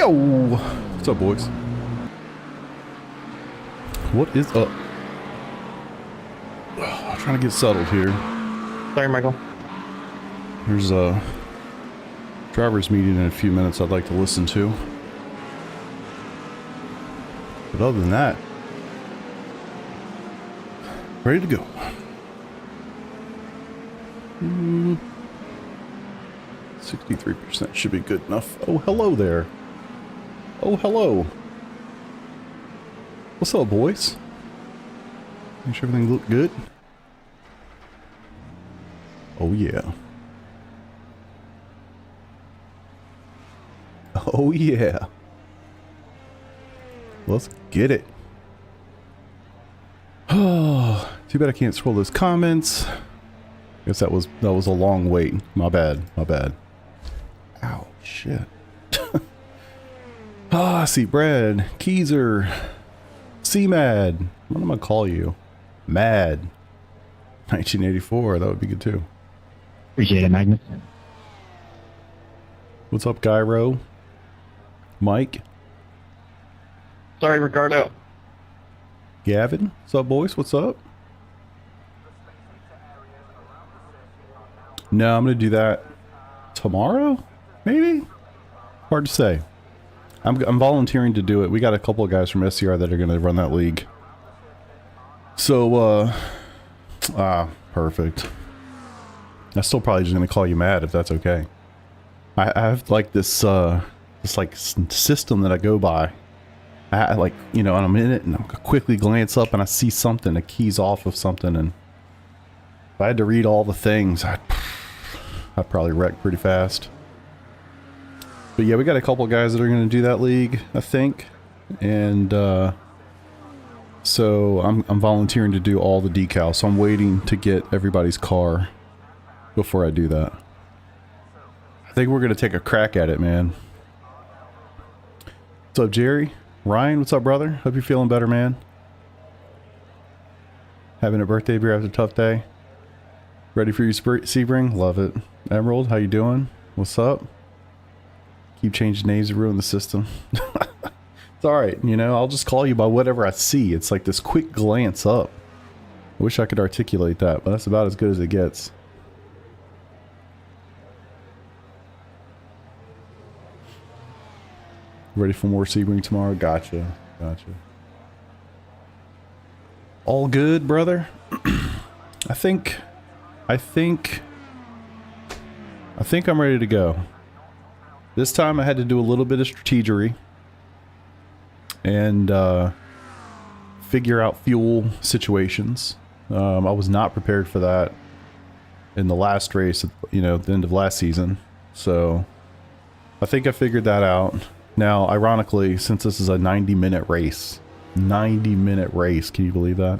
Yo! What's up, boys? What is up? I'm trying to get settled here. Sorry, Michael. There's a driver's meeting in a few minutes I'd like to listen to. But other than that, ready to go. 63% should be good enough. Oh, hello there. Oh, hello. What's up, boys? Make sure everything look good. Oh, yeah. Oh, yeah. Let's get it. Oh, too bad I can't scroll those comments. Guess that was a long wait. My bad. My bad. Ow, shit. Ah, I see Brad, Keezer, C-Mad. What am I gonna call you? Mad. 1984. That would be good too. Appreciate it, Magnus. What's up, Gyro? Mike? Sorry, Ricardo. Gavin? What's up, boys? What's up? No, I'm gonna do that tomorrow, maybe? Hard to say. I'm volunteering to do it. We got a couple of guys from SCR that are gonna run that league. So, perfect. I'm still probably just gonna call you Mad if that's okay. I have like this like system that I go by. I like, you know, and I'm in it and I quickly glance up and I see something that keys off of something, and if I had to read all the things, I'd probably wreck pretty fast. But yeah, we got a couple guys that are going to do that league, I think, and so I'm volunteering to do all the decals. So I'm waiting to get everybody's car before I do that. I think we're going to take a crack at it, man. What's up, Jerry? Ryan, what's up, brother? Hope you're feeling better, man. Having a birthday beer after a tough day. Ready for your Sebring? Love it. Emerald, how you doing? What's up? Keep changing names to ruin the system. It's alright, you know, I'll just call you by whatever I see. It's like this quick glance up. I wish I could articulate that, but that's about as good as it gets. Ready for more Sebring tomorrow? Gotcha. Gotcha. All good, brother? I think I'm ready to go. This time I had to do a little bit of strategery and figure out fuel situations. I was not prepared for that in the last race, you know, at the end of last season. So I think I figured that out. Now, ironically, since this is a 90-minute race, 90-minute race, can you believe that?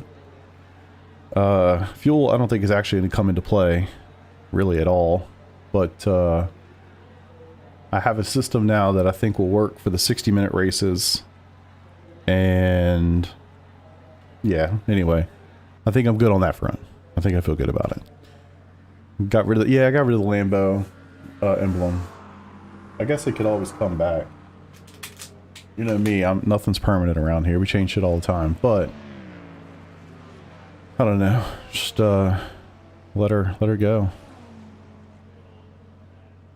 Fuel, I don't think is actually going to come into play really at all, but I have a system now that I think will work for the 60-minute races. And yeah, anyway, I think I'm good on that front. I think I feel good about it. Got rid of I got rid of the Lambo emblem. I guess it could always come back. You know me, nothing's permanent around here. We change shit all the time, but I don't know. Just let her go.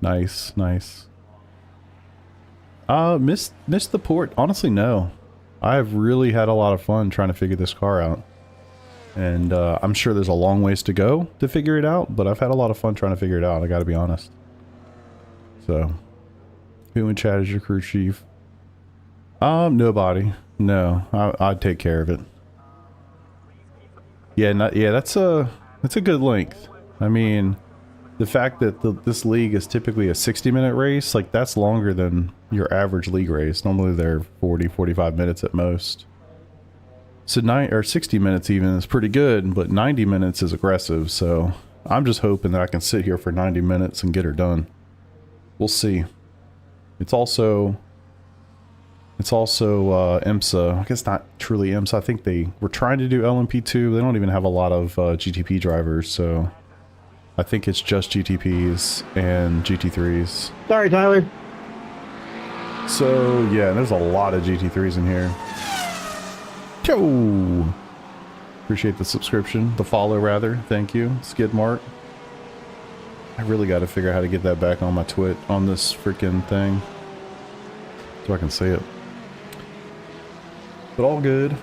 Nice, nice. Missed the port. Honestly, no. I've really had a lot of fun trying to figure this car out. And I'm sure there's a long ways to go to figure it out, but I've had a lot of fun trying to figure it out, I gotta be honest. So, who in chat is your crew chief? Nobody. No, I'd take care of it. Yeah, that's a good length. I mean, the fact that this league is typically a 60-minute race, like that's longer than your average league race. Normally they're 40-45 minutes at most. So 60 minutes even is pretty good, but 90 minutes is aggressive. So I'm just hoping that I can sit here for 90 minutes and get her done. We'll see. It's also IMSA. I guess not truly IMSA. I think they were trying to do LMP2. They don't even have a lot of GTP drivers, so I think it's just GTPs and GT3s. Sorry, Tyler. So, yeah, there's a lot of GT3s in here. Yo! Appreciate the subscription. The follow, rather. Thank you, Skidmark. I really got to figure out how to get that back on my twit on this freaking thing. So I can see it. But all good.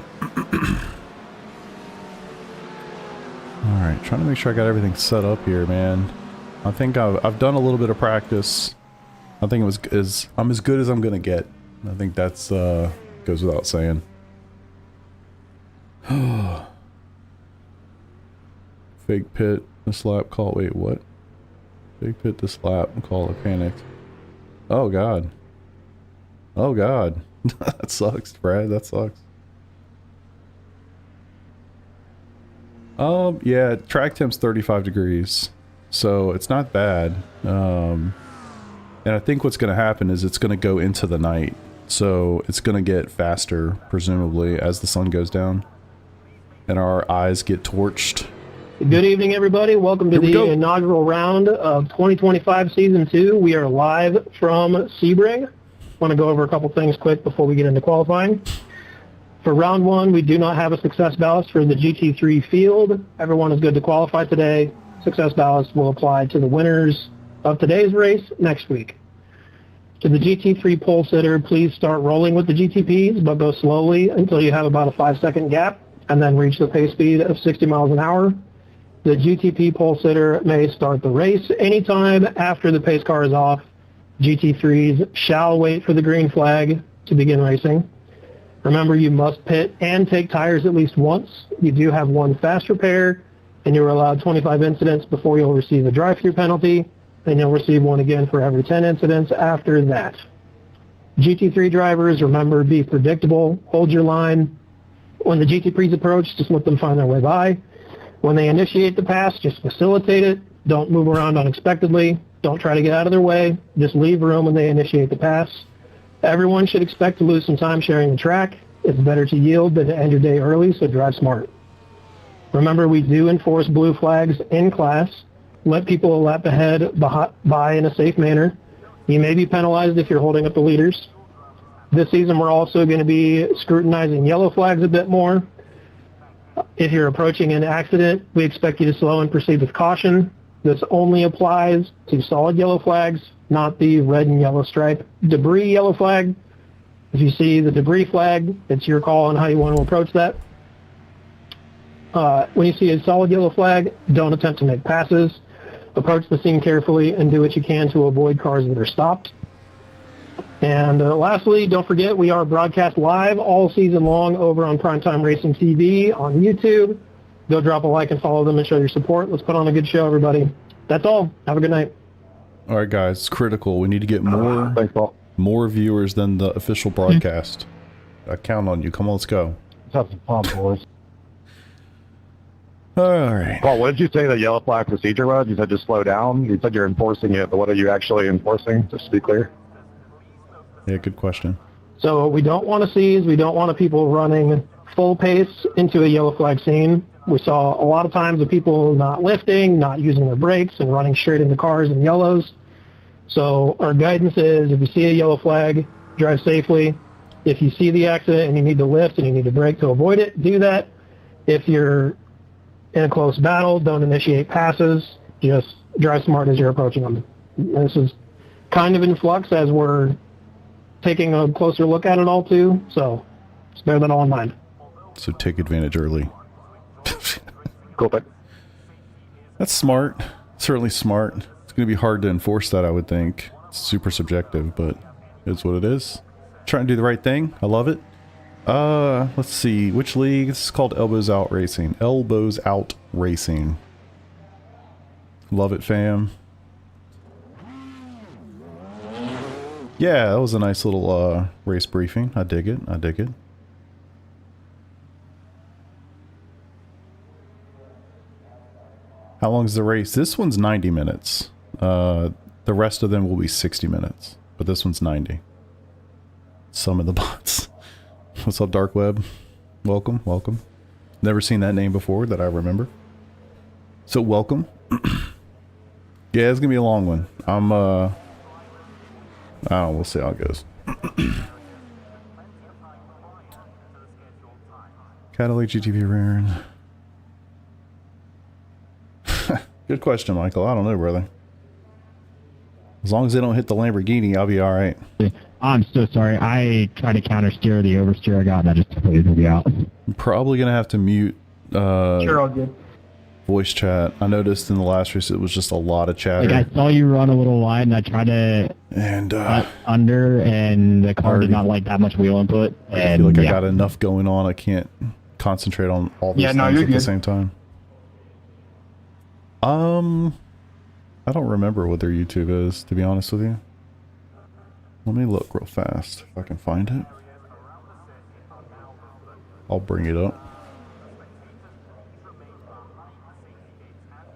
Alright, trying to make sure I got everything set up here, man. I think I've done a little bit of practice. I think I'm as good as I'm gonna get. I think that's goes without saying. Fake pit, this lap call. Wait, what? Fake pit this lap and call it panicked. Oh god. Oh god. That sucks, Brad. That sucks. Yeah, track temp's 35 degrees, so it's not bad. And I think what's going to happen is it's going to go into the night, so it's going to get faster, presumably, as the sun goes down, and our eyes get torched. Good evening, everybody. Welcome to the inaugural round of 2025 Season 2. We are live from Sebring. Want to go over a couple things quick before we get into qualifying. For round 1, we do not have a success ballast for the GT3 field. Everyone is good to qualify today. Success ballast will apply to the winners of today's race next week. To the GT3 pole sitter, please start rolling with the GTPs, but go slowly until you have about a 5-second gap, and then reach the pace speed of 60 miles an hour. The GTP pole sitter may start the race anytime after the pace car is off. GT3s shall wait for the green flag to begin racing. Remember, you must pit and take tires at least once. You do have one fast repair, and you're allowed 25 incidents before you'll receive a drive-through penalty, and you'll receive one again for every 10 incidents after that. GT3 drivers, remember, be predictable. Hold your line. When the GT3s approach, just let them find their way by. When they initiate the pass, just facilitate it. Don't move around unexpectedly. Don't try to get out of their way. Just leave room when they initiate the pass. Everyone should expect to lose some time sharing the track. It's better to yield than to end your day early, so drive smart. Remember, we do enforce blue flags in class. Let people a lap ahead by in a safe manner. You may be penalized if you're holding up the leaders. This season, we're also going to be scrutinizing yellow flags a bit more. If you're approaching an accident, we expect you to slow and proceed with caution. This only applies to solid yellow flags, not the red and yellow stripe debris yellow flag. If you see the debris flag, it's your call on how you want to approach that. When you see a solid yellow flag, don't attempt to make passes. Approach the scene carefully and do what you can to avoid cars that are stopped. And lastly, don't forget, we are broadcast live all season long over on Primetime Racing TV on YouTube. Go drop a like and follow them and show your support. Let's put on a good show, everybody. That's all. Have a good night. All right, guys, it's critical. We need to get more viewers than the official broadcast. I count on you. Come on, let's go. Have some fun, boys. All right. Paul, what did you say the yellow flag procedure was? You said just slow down. You said you're enforcing it, but what are you actually enforcing, just to be clear? Yeah, good question. So what we don't want to see is we don't want people running full pace into a yellow flag scene. We saw a lot of times of people not lifting, not using their brakes, and running straight into cars in yellows. So our guidance is if you see a yellow flag, drive safely. If you see the accident and you need to lift and you need to brake to avoid it, do that. If you're in a close battle, don't initiate passes. Just drive smart as you're approaching them. This is kind of in flux as we're taking a closer look at it all too, so just bear that all in mind. So take advantage early. Cool thing. That's smart. Certainly smart. It's going to be hard to enforce that, I would think. It's super subjective, but it's what it is. Trying to do the right thing. I love it. Let's see. Which league? This is called Elbows Out Racing. Elbows Out Racing. Love it, fam. Yeah, that was a nice little race briefing. I dig it. I dig it. How long is the race? This one's 90 minutes. The rest of them will be 60 minutes. But this one's 90. Some of the bots. What's up, Dark Web? Welcome, welcome. Never seen that name before that I remember. So welcome. Yeah, it's gonna be a long one. I don't know, we'll see how it goes. Cadillac GTV Rare. Good question, Michael. I don't know, brother. As long as they don't hit the Lamborghini, I'll be all right. I'm so sorry. I tried to counter steer the oversteer I got, and I just completely threw me out. I'm probably gonna have to mute Sure, all good. voice chat. I noticed in the last race it was just a lot of chatter. Like I saw you run a little wide, and I tried to under, and the car did not like that much wheel input. And I feel like I got enough going on. I can't concentrate on all these things at the same time. I don't remember what their YouTube is, to be honest with you. Let me look real fast if I can find it. I'll bring it up.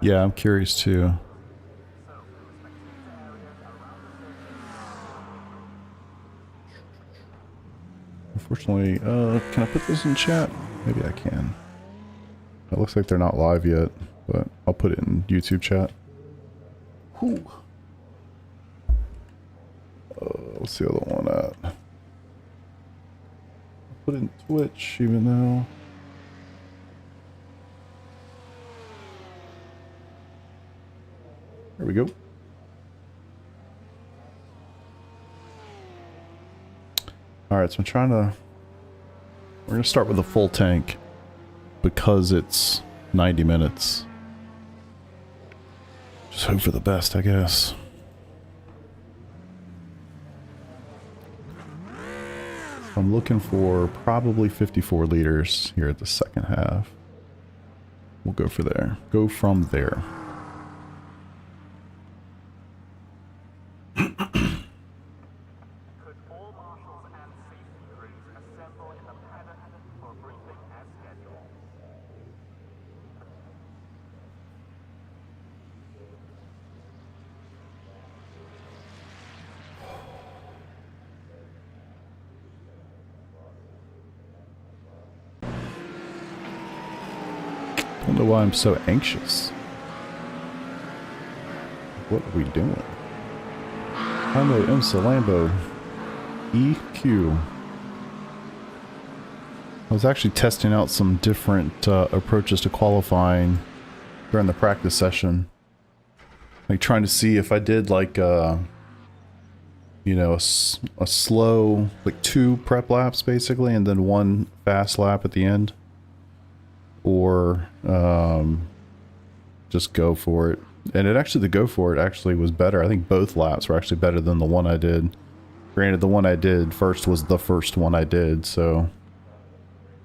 Yeah, I'm curious too. Unfortunately, can I put this in chat? Maybe I can. It looks like they're not live yet, but I'll put it in YouTube chat. Whew. What's the other one at? Put it in Twitch, even though... There we go. Alright, so I'm trying to... We're going to start with a full tank because it's 90 minutes. Just hope for the best, I guess. I'm looking for probably 54 liters here at the second half. We'll go for there. Go from there. I don't know why I'm so anxious. What are we doing? Hello, IMSA, Lambo, EQ. I was actually testing out some different approaches to qualifying during the practice session. Like trying to see if I did like, you know, a slow, like 2 prep laps basically, and then 1 fast lap at the end. Or just go for it. And it actually, the go for it actually was better. I think both laps were actually better than the one I did. Granted, the one I did first was the first one I did, so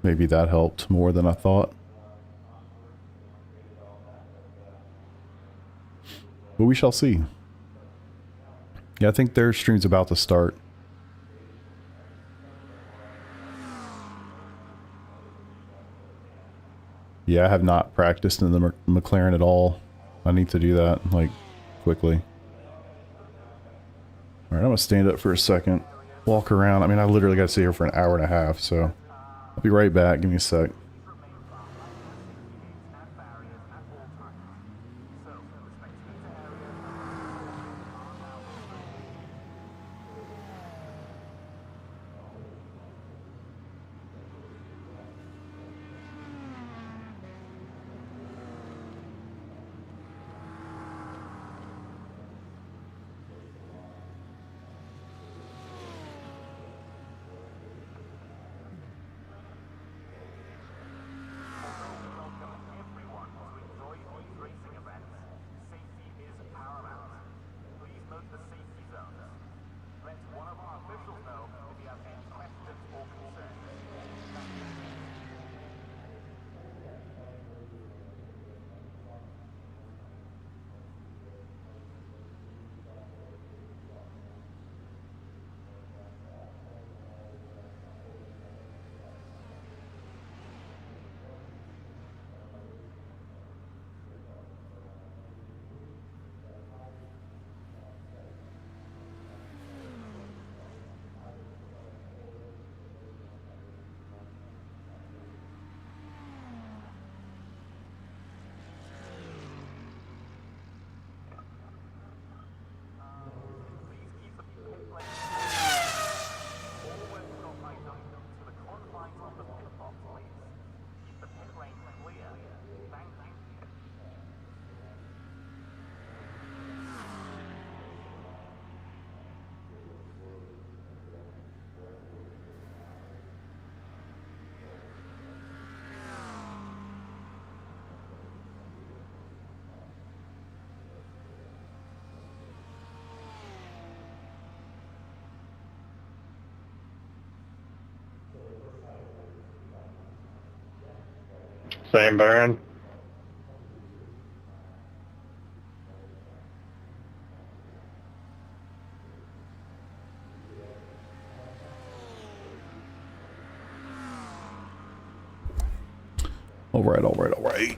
maybe that helped more than I thought. But we shall see. Yeah, I think their stream's about to start. Yeah, I have not practiced in the McLaren at all. I need to do that, like, quickly. Alright, I'm gonna stand up for a second. Walk around. I mean, I literally got to sit here for an hour and a half, so... I'll be right back. Give me a sec. Same, Baron. All right, all right, all right.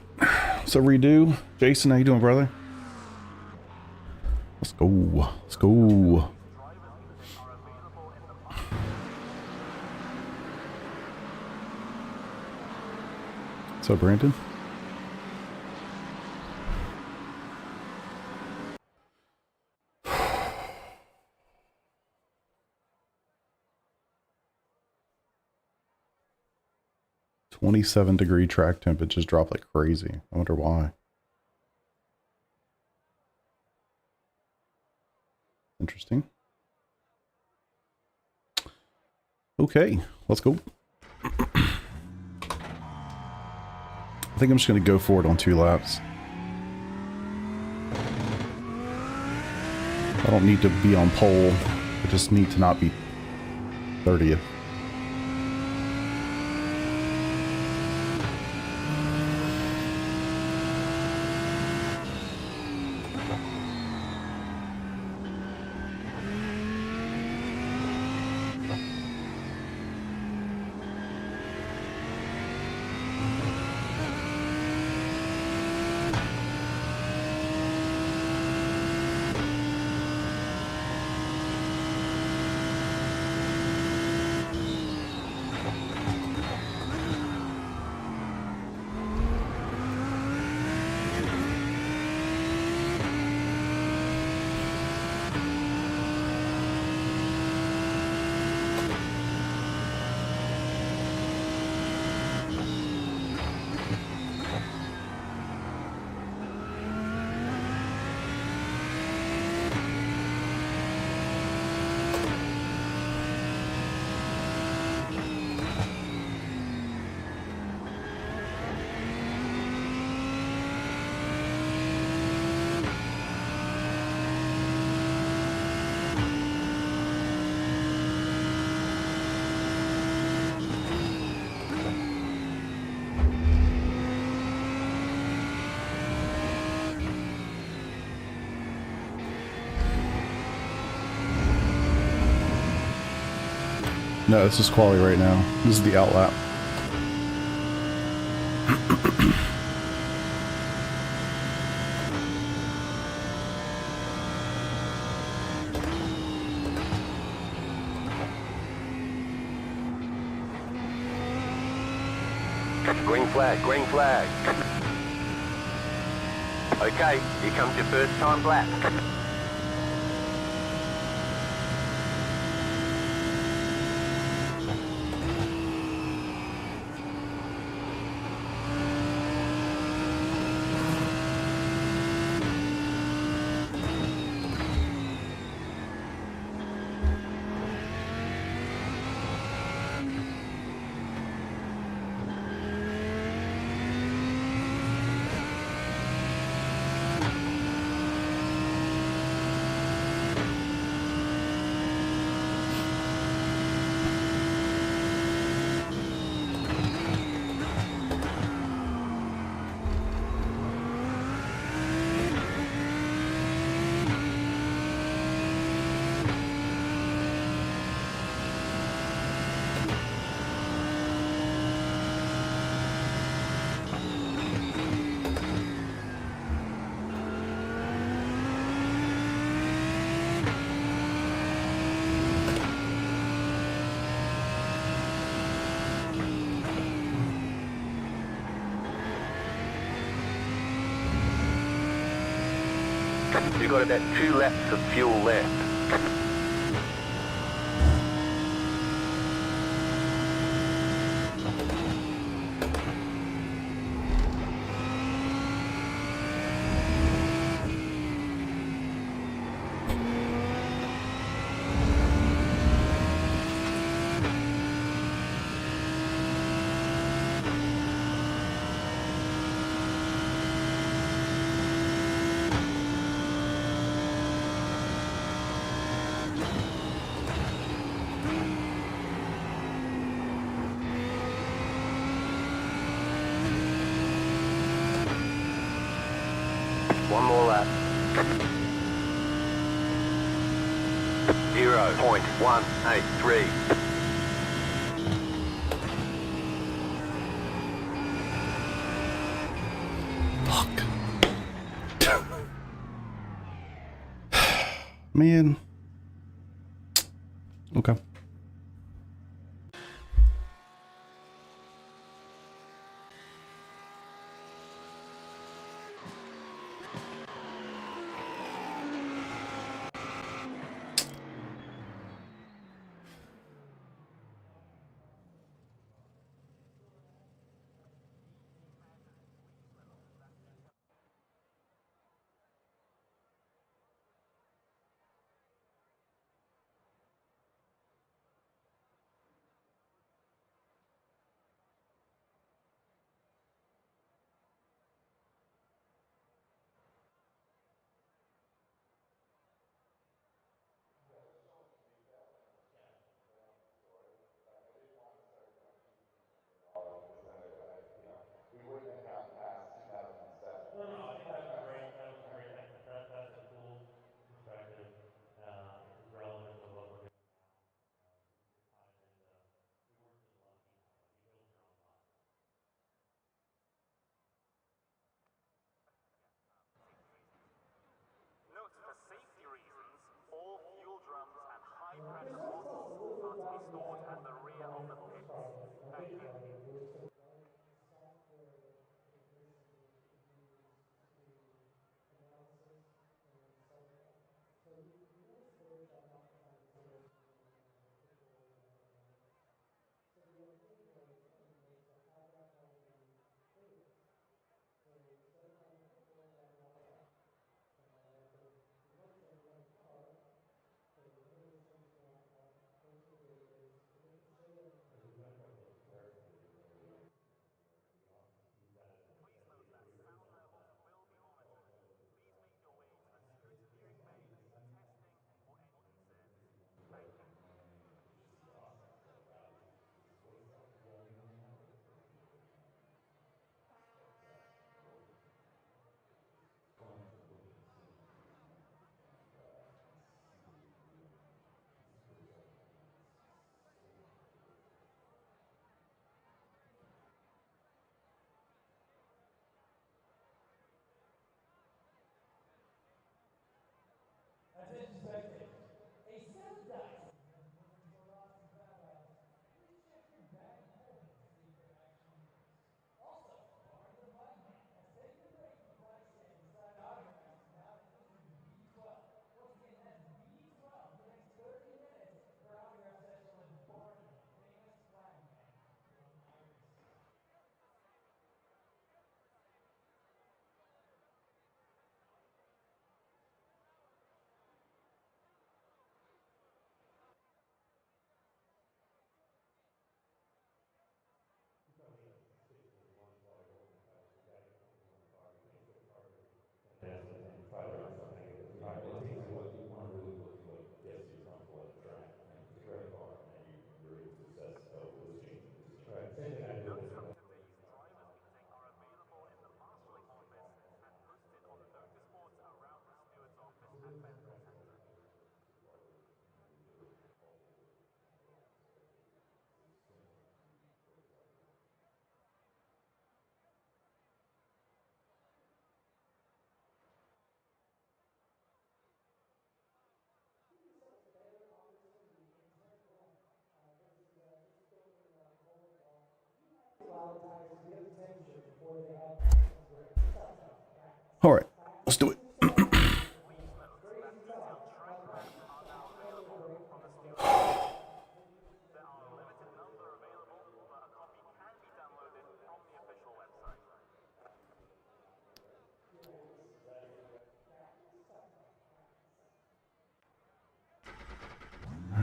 So redo. Jason, how you doing, brother? Let's go. Let's go. What's up, Brandon? .27-degree track temp. It just dropped like crazy. I wonder why. Interesting. Okay, let's go. I think I'm just going to go for it on 2 laps. I don't need to be on pole. I just need to not be 30th. No, this is quali right now. This is the outlap. Green flag, green flag. Okay, here comes your first time lap. You've got about 2 laps of fuel left. One more lap. 0.183. Fuck. Man. Okay. Note, for safety reasons, all fuel drums and high-pressure bottles are to be stored at the rear of the pit. Thank you. Attention spectators, a set of dice delivering for lost and found items. Please check your bag of holding to see if they're actually yours. Also, Bart the Bike Man has taken a break from practicing and decided autographs to now using B12. Once again, that's B12 for the next 30 minutes for an autograph session with Barney, the famous flag man from iRacing. All right, let's do it. All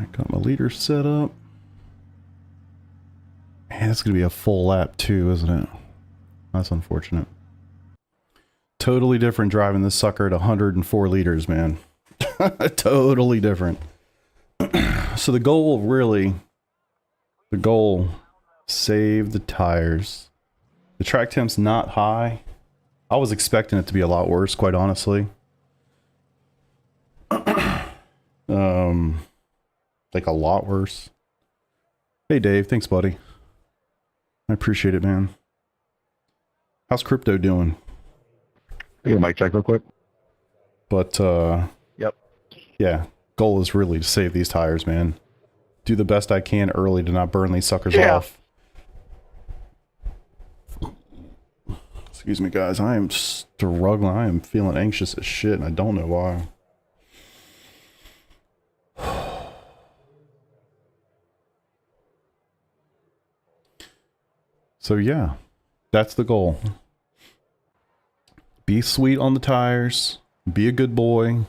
right, got my leader set up. Man, it's gonna be a full lap too, isn't it? That's unfortunate. Totally different driving this sucker at 104 liters, man. Totally different. So the goal really, save the tires. The track temp's not high. I was expecting it to be a lot worse, quite honestly. Like a lot worse. Hey Dave, thanks buddy. I appreciate it, man. How's crypto doing? Get a mic check real quick. But Yep. yeah, goal is really to save these tires, man. Do the best I can early to not burn these suckers off. Excuse me guys, I am struggling. I am feeling anxious as shit and I don't know why. So yeah, that's the goal. Be sweet on the tires. Be a good boy.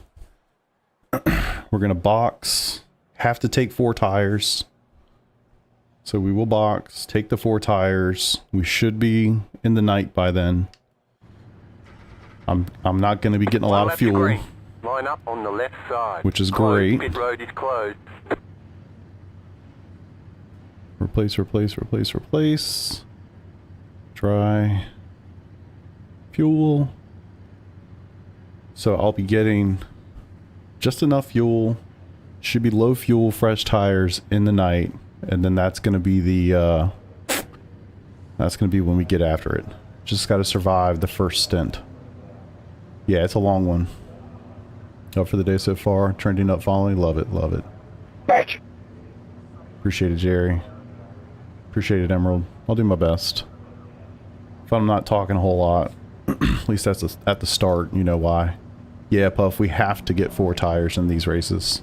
We're going to box. Have to take 4 tires. So we will box. Take the 4 tires. We should be in the night by then. I'm not going to be getting a lot of fuel. Line up on the left side. Which is great. Pit road is closed. Replace, replace, replace, replace. Dry. Fuel. So I'll be getting just enough fuel. Should be low fuel, fresh tires in the night. And then that's going to be the, that's going to be when we get after it. Just got to survive the first stint. Yeah, it's a long one. Up for the day so far. Trending up following. Love it, love it. Back. Appreciate it, Jerry. Appreciate it, Emerald. I'll do my best. If I'm not talking a whole lot, at least that's at the start, you know why. Yeah, Puff, we have to get 4 tires in these races.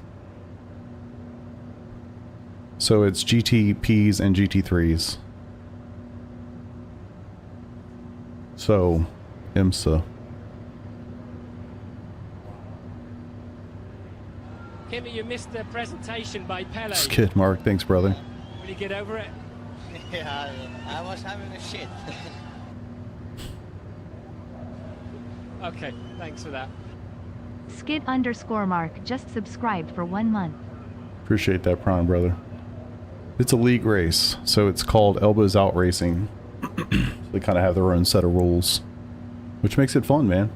So it's GTPs and GT3s. So, IMSA. Kimmy, you missed the presentation by Pele. Just kid, Mark. Thanks, brother. Will you get over it? Yeah, I was having a shit. Okay, thanks for that. Skid_Mark just subscribed for 1 month. Appreciate that, Prime, brother. It's a league race, so it's called Elbows Out Racing. So they kind of have their own set of rules, which makes it fun, man.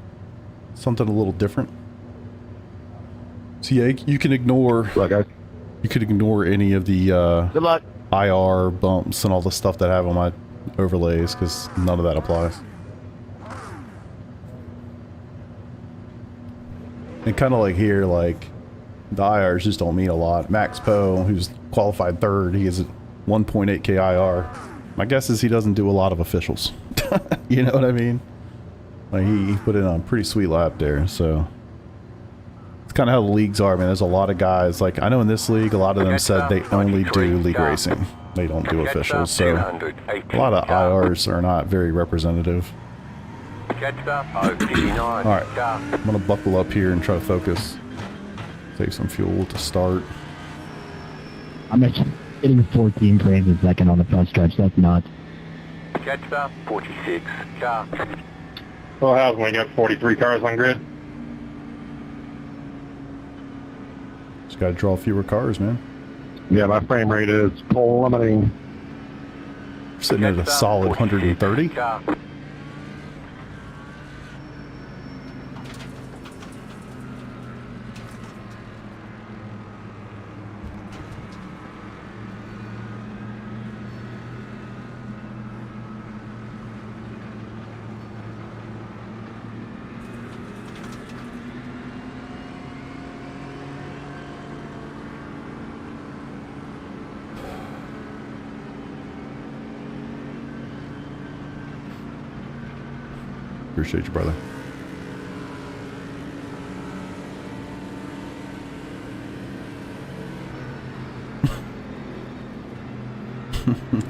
Something a little different. So yeah, you can ignore. You could ignore any of the Good luck. IR bumps and all the stuff that I have on my overlays, because none of that applies. And kind of like here, like the IRs just don't mean a lot. Max Poe, who's qualified 3rd, he is at 1.8k IR. My guess is he doesn't do a lot of officials. You know what I mean? Like he put in a pretty sweet lap there, so it's kind of how the leagues are, man. There's a lot of guys, like I know in this league, a lot of them said they only do league racing. They don't do officials, so a lot of IRs are not very representative. Alright, I'm gonna buckle up here and try to focus. Take some fuel to start. I'm actually hitting 14 frames a second on the front stretch. That's nuts. Jetstar 46. Car. Well, how's when we got 43 cars on grid? Just gotta draw fewer cars, man. Yeah, my frame rate is plummeting. Sitting at a solid 130. Appreciate you, brother.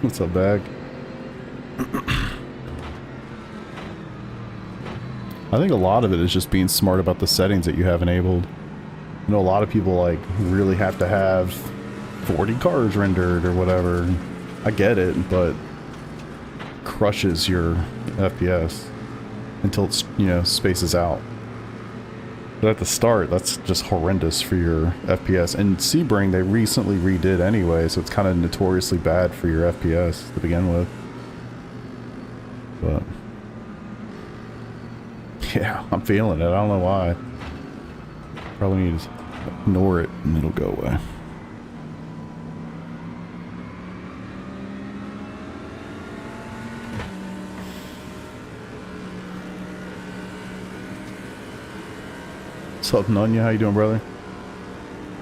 What's up, bag? I think a lot of it is just being smart about the settings that you have enabled. You know, a lot of people like really have to have 40 cars rendered or whatever. I get it, but crushes your FPS until it's, you know, spaces out. But at the start, that's just horrendous for your FPS. And Sebring, they recently redid anyway, so it's kind of notoriously bad for your FPS to begin with. But I'm feeling it. I don't know why. Probably need to ignore it and it'll go away. What's up, Nunya? How you doing, brother?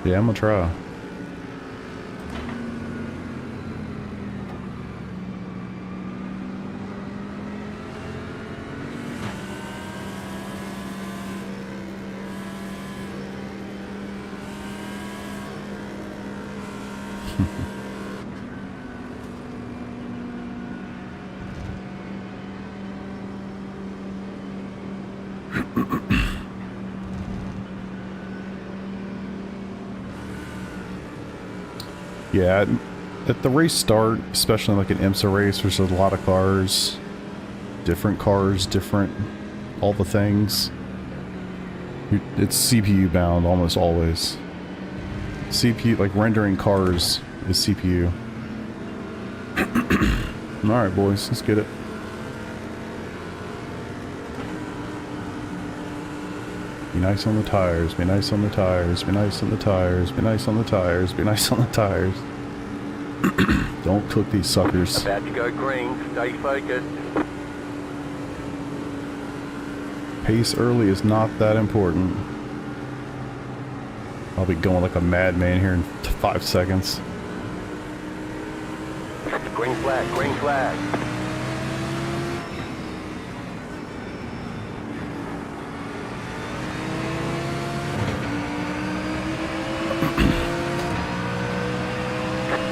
Yeah, I'm gonna try. Yeah, at the race start, especially like an IMSA race, there's a lot of cars, different, all the things. It's CPU bound almost always. CPU, like rendering cars is CPU. Alright boys, let's get it. Be nice on the tires, be nice on the tires, be nice on the tires, be nice on the tires, be nice on the tires. Don't cook these suckers. About to go green, stay focused. Pace early is not that important. I'll be going like a madman here in 5 seconds. Green flag, green flag.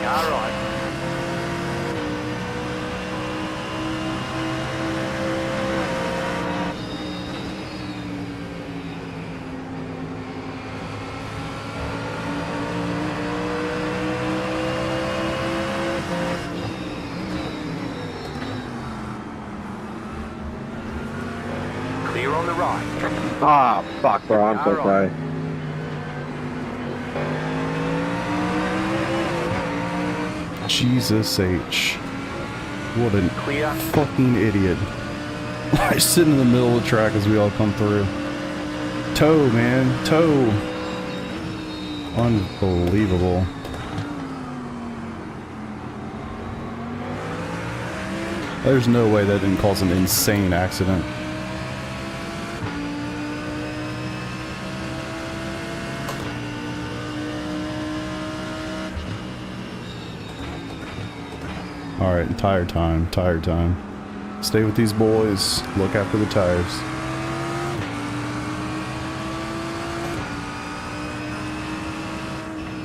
All right. Clear on the right. Ah, fuck, bro. I'm so sorry. Jesus H. What a Clear. fucking idiot. I sit in the middle of the track as we all come through. Toe, man. Toe. Unbelievable. There's no way that didn't cause an insane accident. Alright, tire time, tire time. Stay with these boys, look after the tires.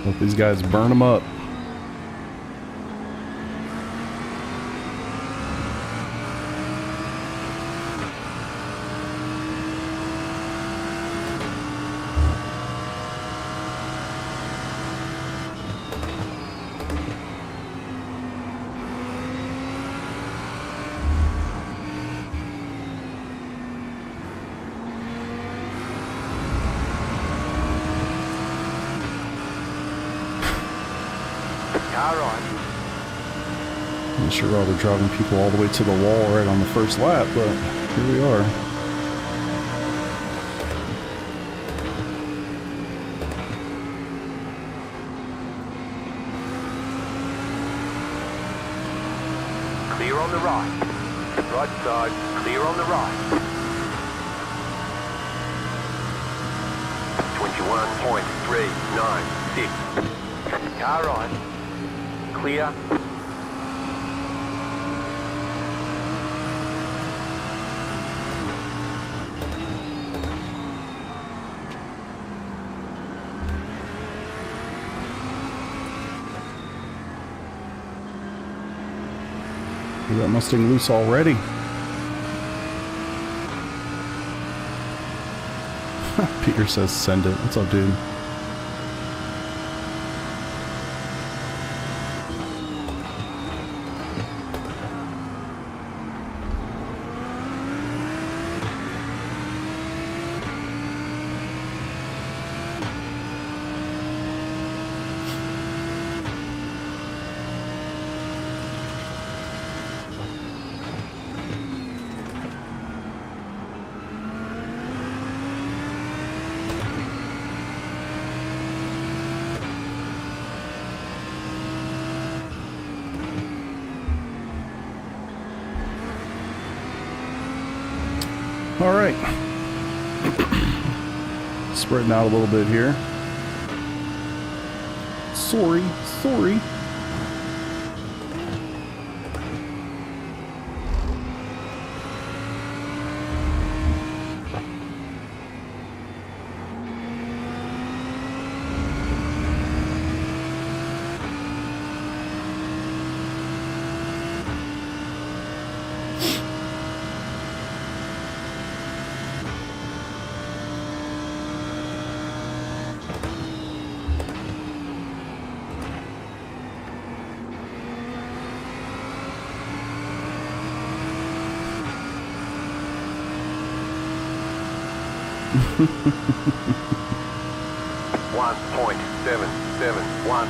Let these guys burn them up. I'm sure I'll be driving people all the way to the wall right on the first lap, but here we are. Clear on the right. Right side, clear on the right. 21.396. Car right. Clear. We got Mustang loose already. Peter says send it. What's up, dude? All right. Spreading out a little bit here. Sorry. .771.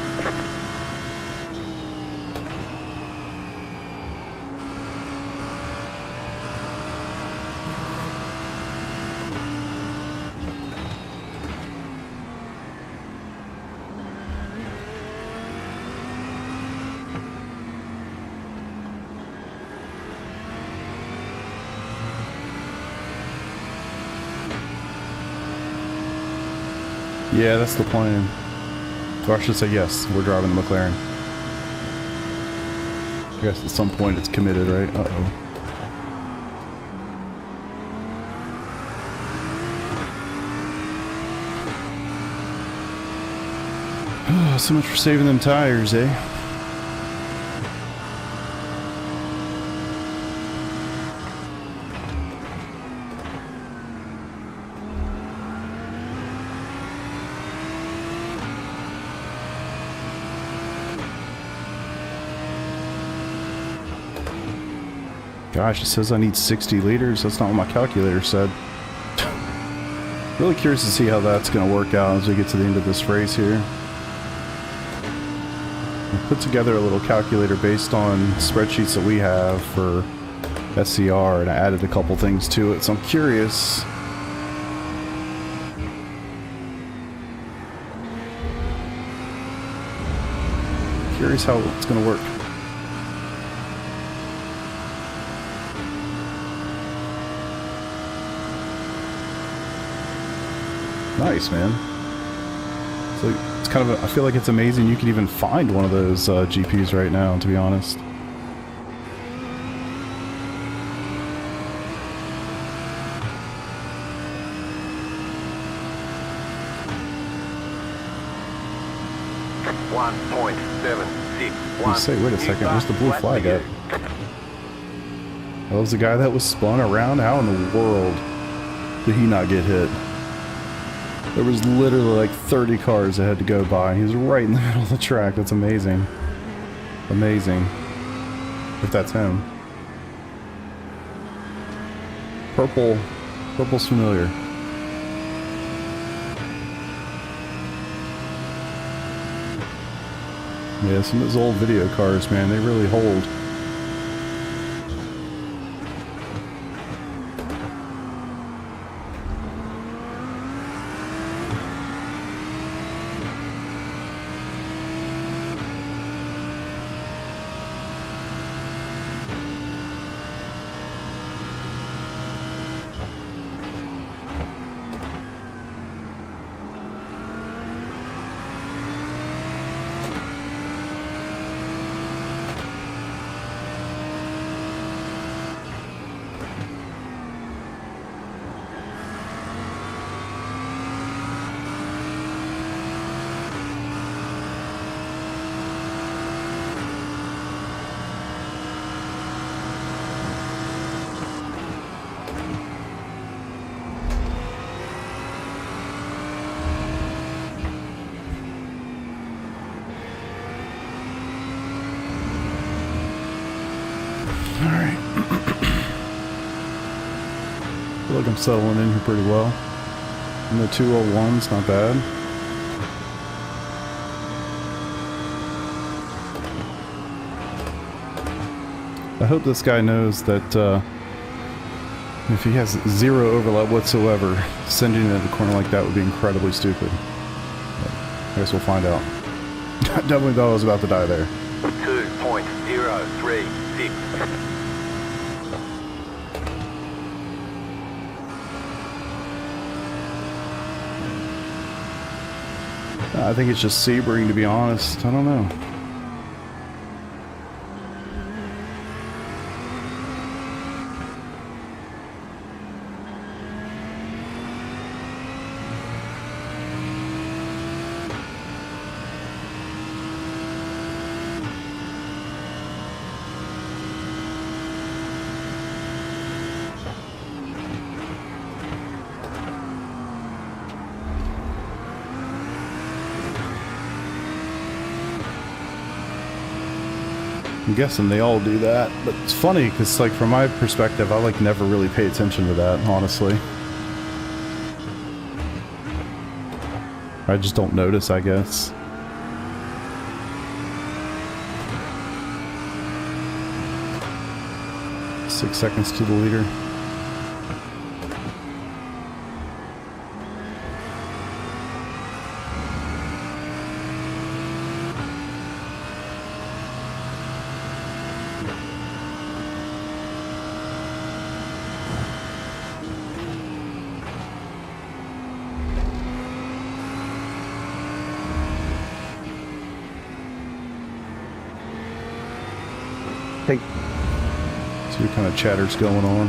Yeah, that's the plan. Or I should say yes, we're driving the McLaren. I guess at some point it's committed, right? Uh-oh. So much for saving them tires, eh? Gosh, it says I need 60 liters. That's not what my calculator said. Really curious to see how that's going to work out as we get to the end of this race here. I put together a little calculator based on spreadsheets that we have for SCR, and I added a couple things to it, so I'm curious. Curious how it's going to work. Nice, man. So it's kind of I feel like it's amazing you can even find one of those GPs right now, to be honest. You say, wait a second, where's the blue flag at? That was the guy that was spun around? How in the world did he not get hit? There was literally like 30 cars that had to go by. He was right in the middle of the track. That's amazing. Amazing. If that's him. Purple's familiar. Yeah, some of those old video cars, man, they really hold. I feel like I'm settling in here pretty well. And the 201's not bad. I hope this guy knows that if he has zero overlap whatsoever, sending it in the corner like that would be incredibly stupid. But I guess we'll find out. I definitely thought I was about to die there. 2.036. I think it's just Sebring, to be honest. I don't know. I'm guessing they all do that, but it's funny because, like, from my perspective, I like never really pay attention to that, honestly. I just don't notice, I guess. Six seconds to the leader. Take. See what kind of chatter's going on.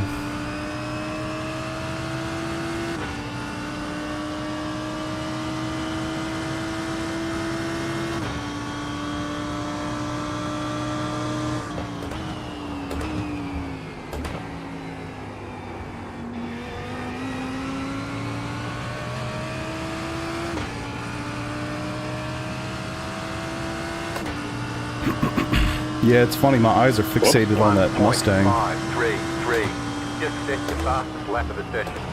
Yeah, it's funny, my eyes are fixated on that Mustang. 533. Just set your fastest lap of the session.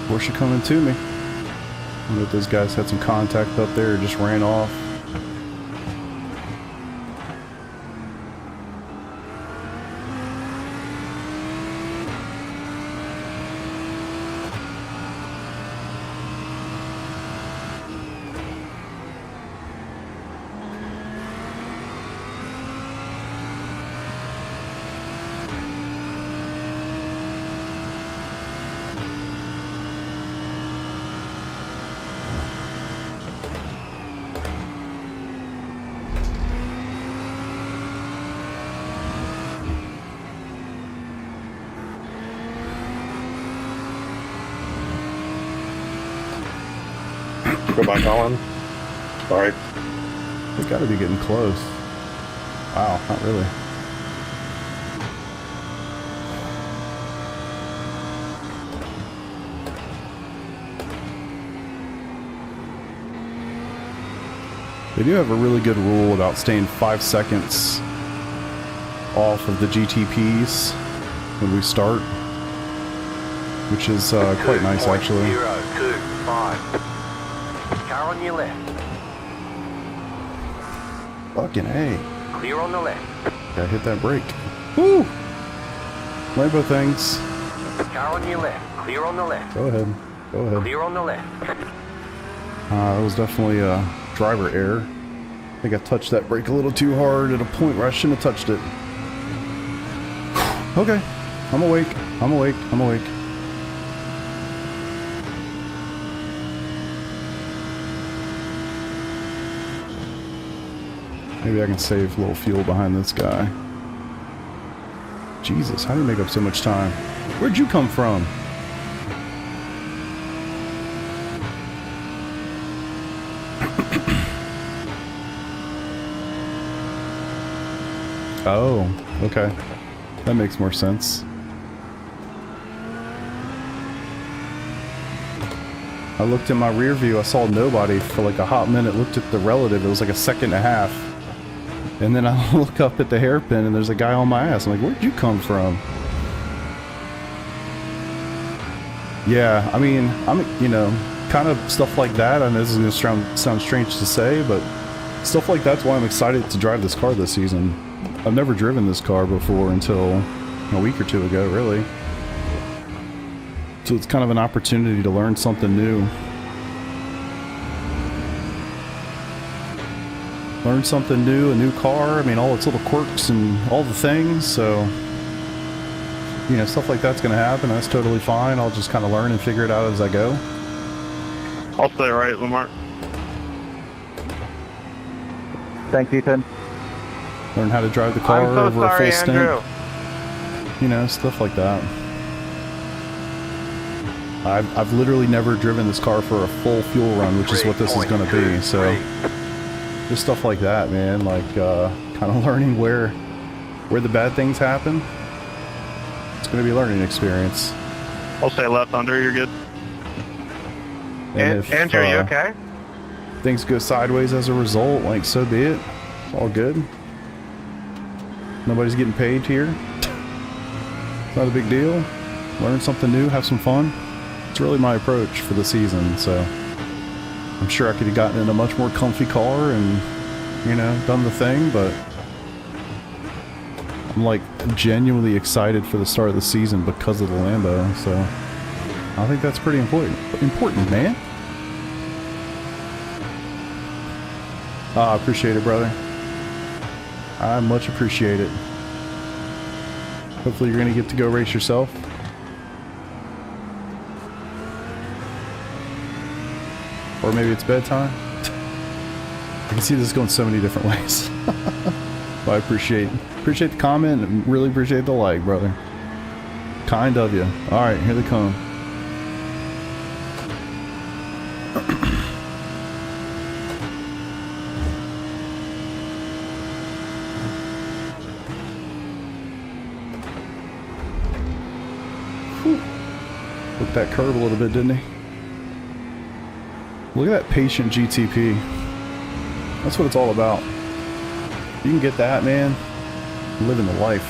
Of course, you're coming to me. I wonder if those guys had some contact up there or just ran off. Go back on. Sorry. They gotta be getting close. Wow, not really. They do have a really good rule about staying 5 seconds off of the GTPs when we start, which is quite nice, actually. 025. Car on your left. Fucking A. Clear on the left. Gotta hit that brake. Woo! Rainbow things. Car on your left. Clear on the left. Go ahead. Go ahead. Clear on the left. That was definitely a driver error. I think I touched that brake a little too hard at a point where I shouldn't have touched it. Okay. I'm awake. I'm awake. I'm awake. Maybe I can save a little fuel behind this guy. Jesus, how do you make up so much time? Where'd you come from? Oh, okay. That makes more sense. I looked in my rear view, I saw nobody for like a hot minute, looked at the relative, it was like a second and a half. And then I look up at the hairpin and there's a guy on my ass. I'm like, where'd you come from? Yeah, I mean, you know, kind of stuff like that. I know this is going to sound strange to say, but stuff like that's why I'm excited to drive this car this season. I've never driven this car before until a week or two ago, really. So it's kind of an opportunity to learn something new. Learn something new, a new car. I mean, all its little quirks and all the things. So, you know, stuff like that's going to happen. That's totally fine. I'll just kind of learn and figure it out as I go. I'll stay right, Lamar. Thanks, Ethan. Learn how to drive the car over a full stint. You know, stuff like that. I've literally never driven this car for a full fuel run, which is what this is going to be. So, just stuff like that, man. Like, kind of learning where the bad things happen. It's going to be a learning experience. I'll stay left under, you're good. And if, Andrew, you okay? things go sideways as a result, like, so be it. All good. Nobody's getting paid here. It's not a big deal. Learn something new, have some fun. It's really my approach for the season, so I'm sure I could have gotten in a much more comfy car and, you know, done the thing, but I'm like genuinely excited for the start of the season because of the Lambo, so I think that's pretty important. Important, man. I appreciate it, brother. I much appreciate it. Hopefully you're going to get to go race yourself. Or maybe it's bedtime. I can see this going so many different ways. Well, I appreciate the comment and really appreciate the like, brother. Kind of you. Alright, here they come. Looked that curve a little bit, didn't he? Look at that patient GTP. That's what it's all about. You can get that, man. Living the life.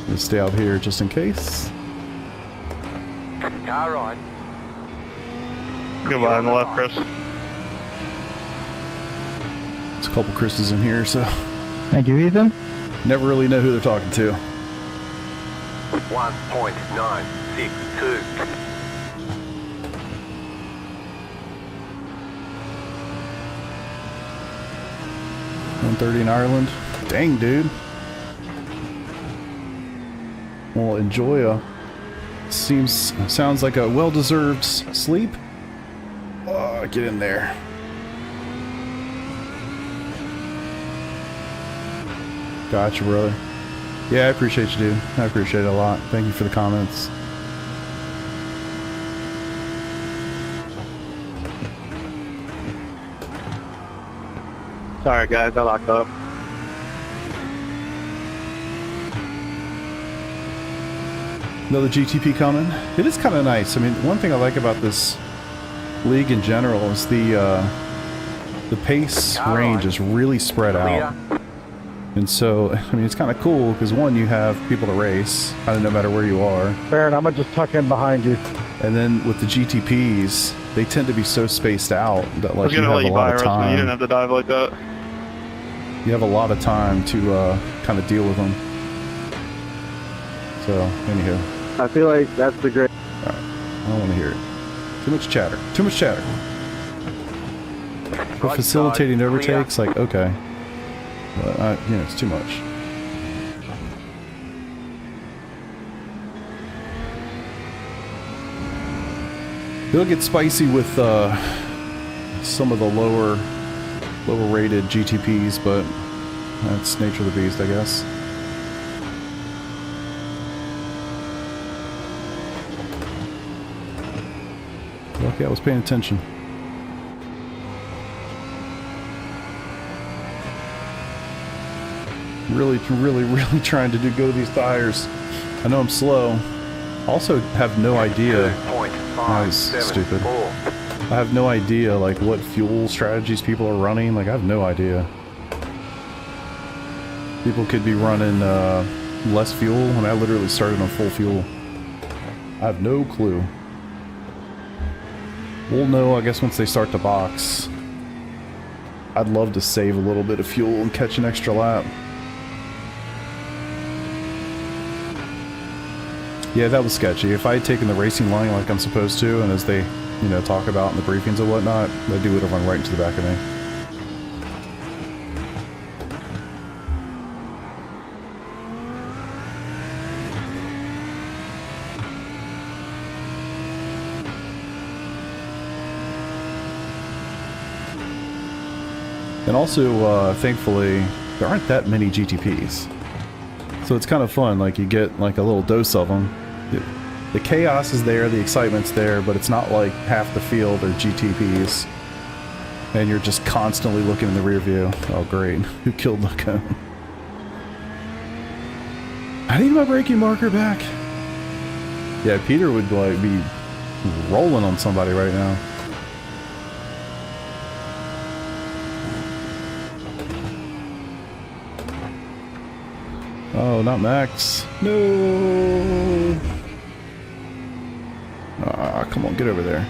Let's stay out here just in case. Car right. Goodbye on the left, Chris. There's a couple Chris's in here, so Thank you, Ethan. never really know who they're talking to. 1.962. $130 in Ireland. Dang, dude. Well, enjoy a... Sounds like a well-deserved sleep. Oh, get in there. Gotcha, brother. Yeah, I appreciate you, dude. I appreciate it a lot. Thank you for the comments. Sorry, guys, I locked up. Another GTP coming. It is kind of nice. I mean, one thing I like about this league in general is the pace range is really spread out. And so, I mean, it's kind of cool because, one, you have people to race, kind of no matter where you are. Baron, I'm going to just tuck in behind you. And then with the GTPs, they tend to be so spaced out that, like, you have a lot of you time. didn't have to dive like that. You have a lot of time to kind of deal with them. So, anywho. I feel like that's the great... Alright, I don't want to hear it. Too much chatter. Too much chatter. For facilitating overtakes, like, okay. But, you know, it's too much. It'll get spicy with some of the lower rated GTPs, but that's nature of the beast, I guess. Okay, I was paying attention. Really trying to go to these tires. I know I'm slow. Also have no idea. That was stupid. I have no idea like what fuel strategies people are running. Like I have no idea. People could be running less fuel. I mean, I literally started on full fuel. I have no clue. We'll know, I guess, once they start the box. I'd love to save a little bit of fuel and catch an extra lap. Yeah, that was sketchy. If I had taken the racing line like I'm supposed to, and as they, you know, talk about in the briefings and whatnot, that dude would have run right into the back of me. And also, thankfully, there aren't that many GTPs. So it's kind of fun, like you get like a little dose of them. The chaos is there, the excitement's there, but it's not like half the field are GTPs. And you're just constantly looking in the rear view. Oh great, who killed the cone? I need my braking marker back. Yeah, Peter would like be rolling on somebody right now. Oh, not Max. No. Ah, come on, get over there.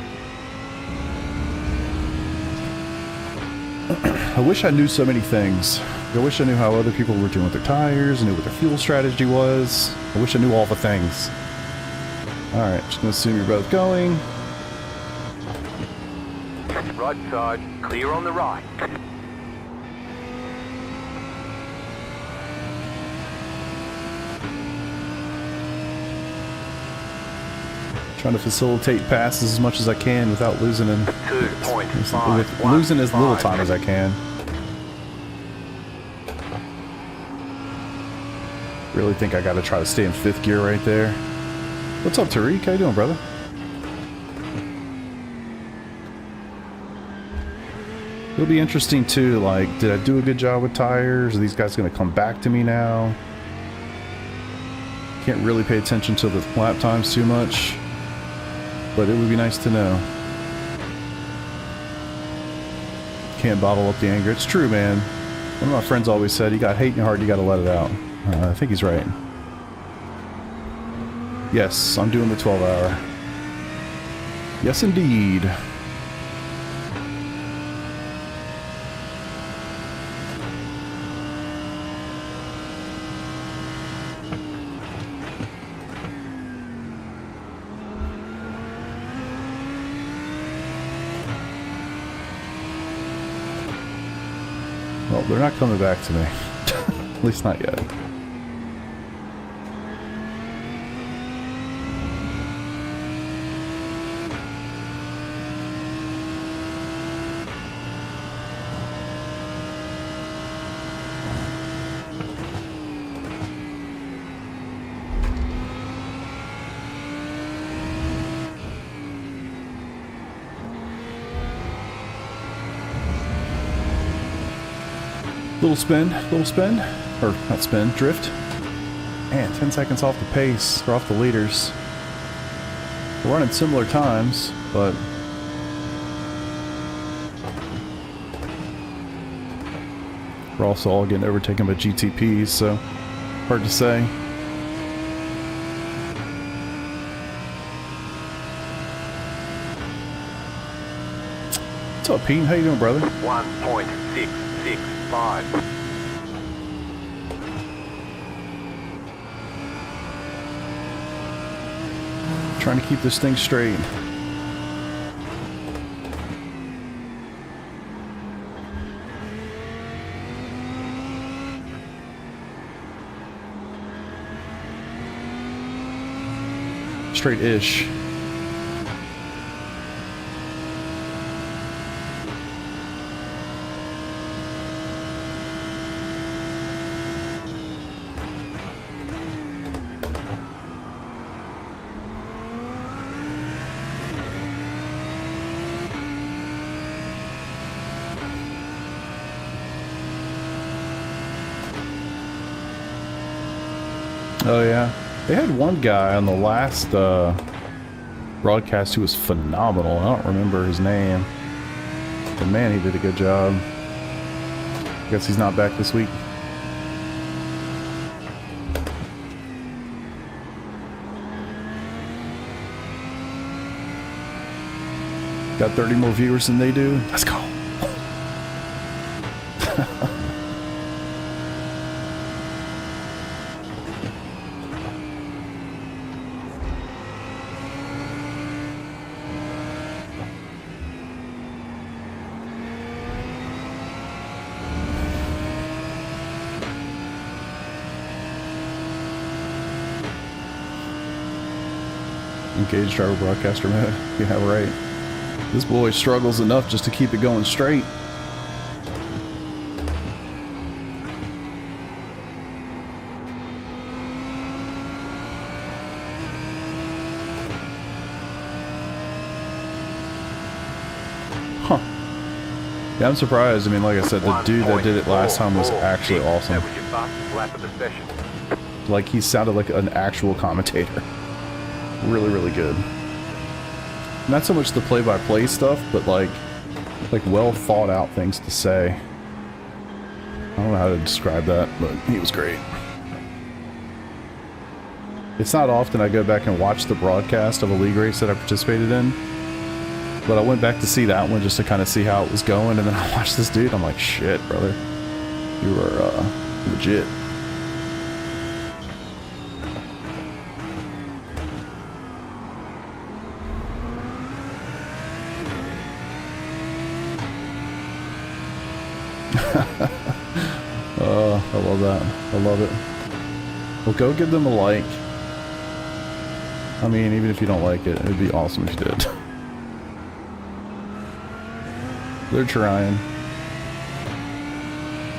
I wish I knew so many things. I wish I knew how other people were doing with their tires, knew what their fuel strategy was. I wish I knew all the things. Alright, just gonna assume you're both going. Right side, clear on the right. Trying to facilitate passes as much as I can without losing in, losing as little time as I can. Really think I gotta try to stay in 5th gear right there. What's up, Tariq? How you doing, brother? It'll be interesting too, like, did I do a good job with tires? Are these guys gonna come back to me now? Can't really pay attention to the lap times too much. But it would be nice to know. Can't bottle up the anger. It's true, man. One of my friends always said, you got hate in your heart, you gotta let it out. I think he's right. Yes, I'm doing the 12-hour. Yes, indeed. Well, they're not coming back to me. At least not yet. Little spin, or not spin, drift. Man, 10 seconds off the pace, or off the leaders. We're running similar times, but we're also all getting overtaken by GTPs, so hard to say. What's up, Pete? How you doing, brother? 1.665. Trying to keep this thing straight. Straight-ish. Oh yeah, They had one guy on the last broadcast who was phenomenal. I don't remember his name. But man, he did a good job. Guess he's not back this week. Got 30 more viewers than they do. Let's go. Engage driver broadcaster mode. Yeah, right. This boy struggles enough just to keep it going straight. Huh. Yeah, I'm surprised. I mean, like I said, the dude that did it last time was actually awesome. Like, he sounded like an actual commentator. Really, really good. Not so much the play-by-play stuff, but like well thought out things to say. I don't know how to describe that, but he was great. It's not often I go back and watch the broadcast of a league race that I participated in, but I went back to see that one just to kind of see how it was going, and then I watched this dude. I'm like, shit, brother, you are legit. I love that. I love it. Well, go give them a like. I mean, even if you don't like it, it'd be awesome if you did. They're trying.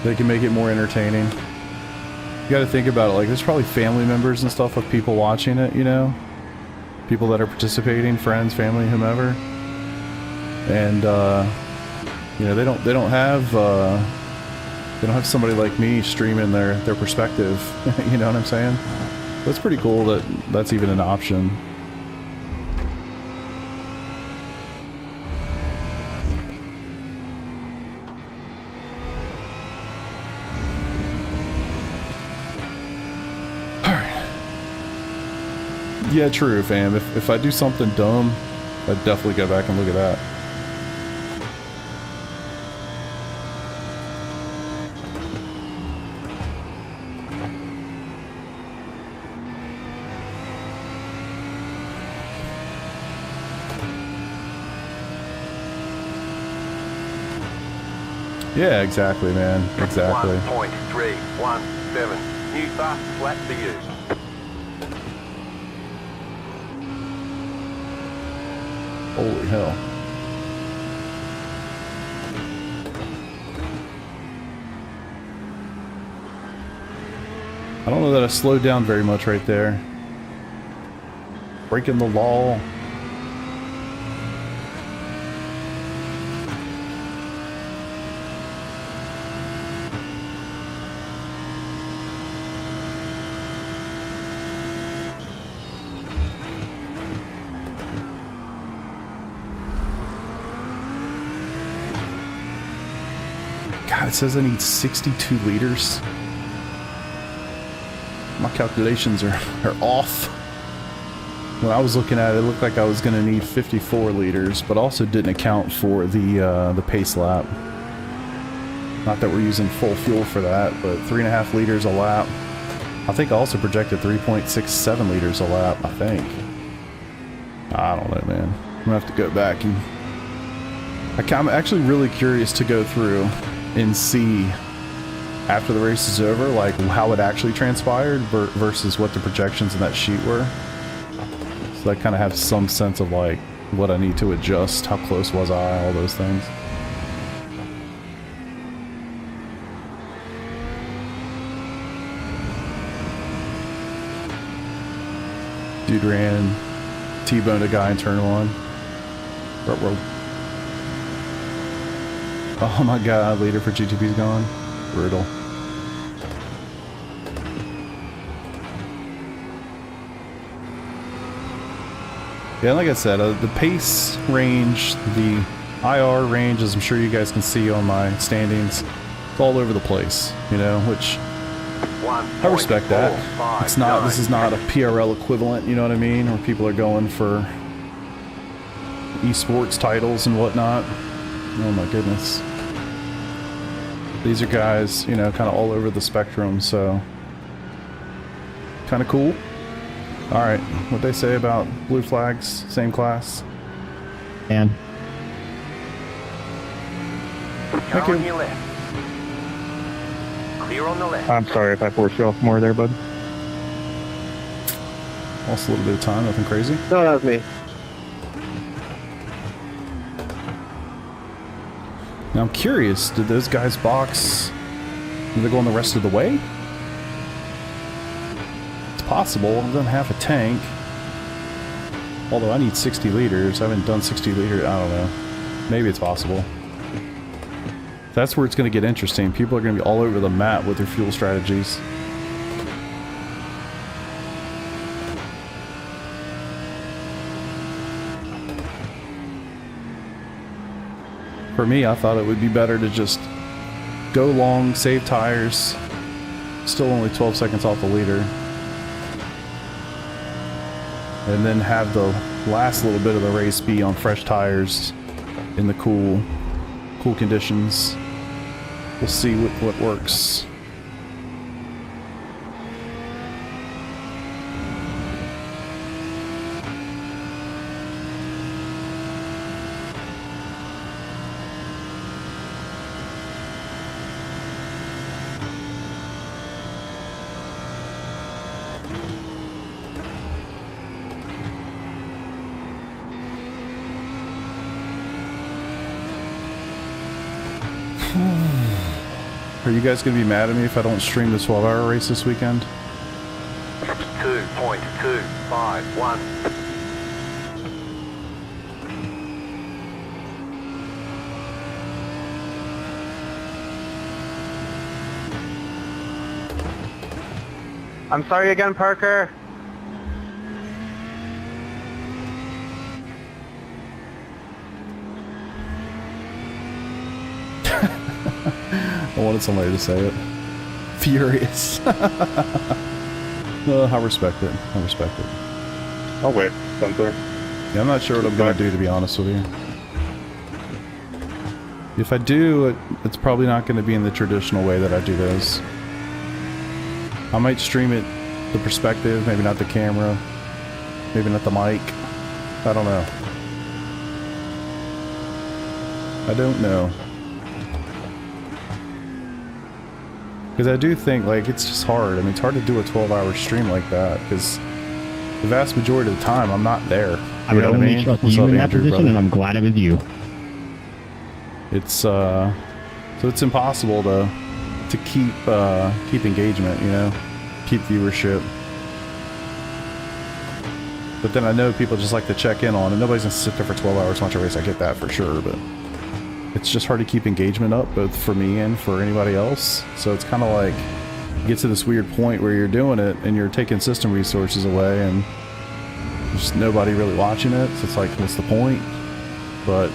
They can make it more entertaining. You gotta think about it, like, there's probably family members and stuff of people watching it, you know? People that are participating, friends, family, whomever. And, you know, they don't have somebody like me streaming their perspective. You know what I'm saying? That's pretty cool that that's even an option. Alright. Yeah, true, fam. If I do something dumb, I'd definitely go back and look at that. Yeah, exactly, man. Exactly. 1.317. New fastest lap for you. Holy hell. I don't know that I slowed down very much right there. Breaking the law. God, it says I need 62 liters. My calculations are off. When I was looking at it, it looked like I was going to need 54 liters, but also didn't account for the pace lap. Not that we're using full fuel for that, but 3.5 liters a lap. I think I also projected 3.67 liters a lap, I think. I don't know, man. I'm going to have to go back and... I'm actually really curious to go through and see after the race is over, like how it actually transpired versus what the projections in that sheet were. So I kind of have some sense of like what I need to adjust, how close was I, all those things. Dude ran, T-boned a guy in turn one. Road. Oh my god, leader for GTP's gone. Brutal. Yeah, like I said, the pace range, the IR range, as I'm sure you guys can see on my standings, it's all over the place, you know, which I respect that. It's not, this is not a PRL equivalent, you know what I mean, where people are going for esports titles and whatnot. Oh my goodness. These are guys, you know, kind of all over the spectrum, so kind of cool. All right, what'd they say about blue flags, same class? And Car on your left. Clear on the left. I'm sorry if I forced you off more there, bud. Lost a little bit of time, nothing crazy. No, that was me. Now I'm curious, did those guys box? Did they go on the rest of the way? It's possible. I've done half a tank. Although I need 60 liters. I haven't done 60 liters. I don't know. Maybe it's possible. That's where it's going to get interesting. People are going to be all over the map with their fuel strategies. For me, I thought it would be better to just go long, save tires. Still only 12 seconds off the leader. And then have the last little bit of the race be on fresh tires in the cool conditions. We'll see what works. Are you guys going to be mad at me if I don't stream the 12-hour race this weekend? 2.251. I'm sorry again, Parker. I wanted somebody to say it. Furious. I respect it. I respect it. I'll wait, Spencer. Yeah, I'm not sure what I'm going to do, to be honest with you. If I do, it's probably not going to be in the traditional way that I do those. I might stream it, the perspective, maybe not the camera, maybe not the mic. I don't know. I don't know. Because I do think, like, it's just hard. I mean, it's hard to do a 12-hour stream like that, because the vast majority of the time, I'm not there. I would only trust you in that position, and I'm glad it was you. It's, so it's impossible to keep engagement, you know? Keep viewership. But then I know people just like to check in on, and nobody's gonna sit there for 12 hours and watch a race. I get that for sure, but it's just hard to keep engagement up, both for me and for anybody else. So it's kind of like, you get to this weird point where you're doing it and you're taking system resources away and there's nobody really watching it. So it's like, what's the point? But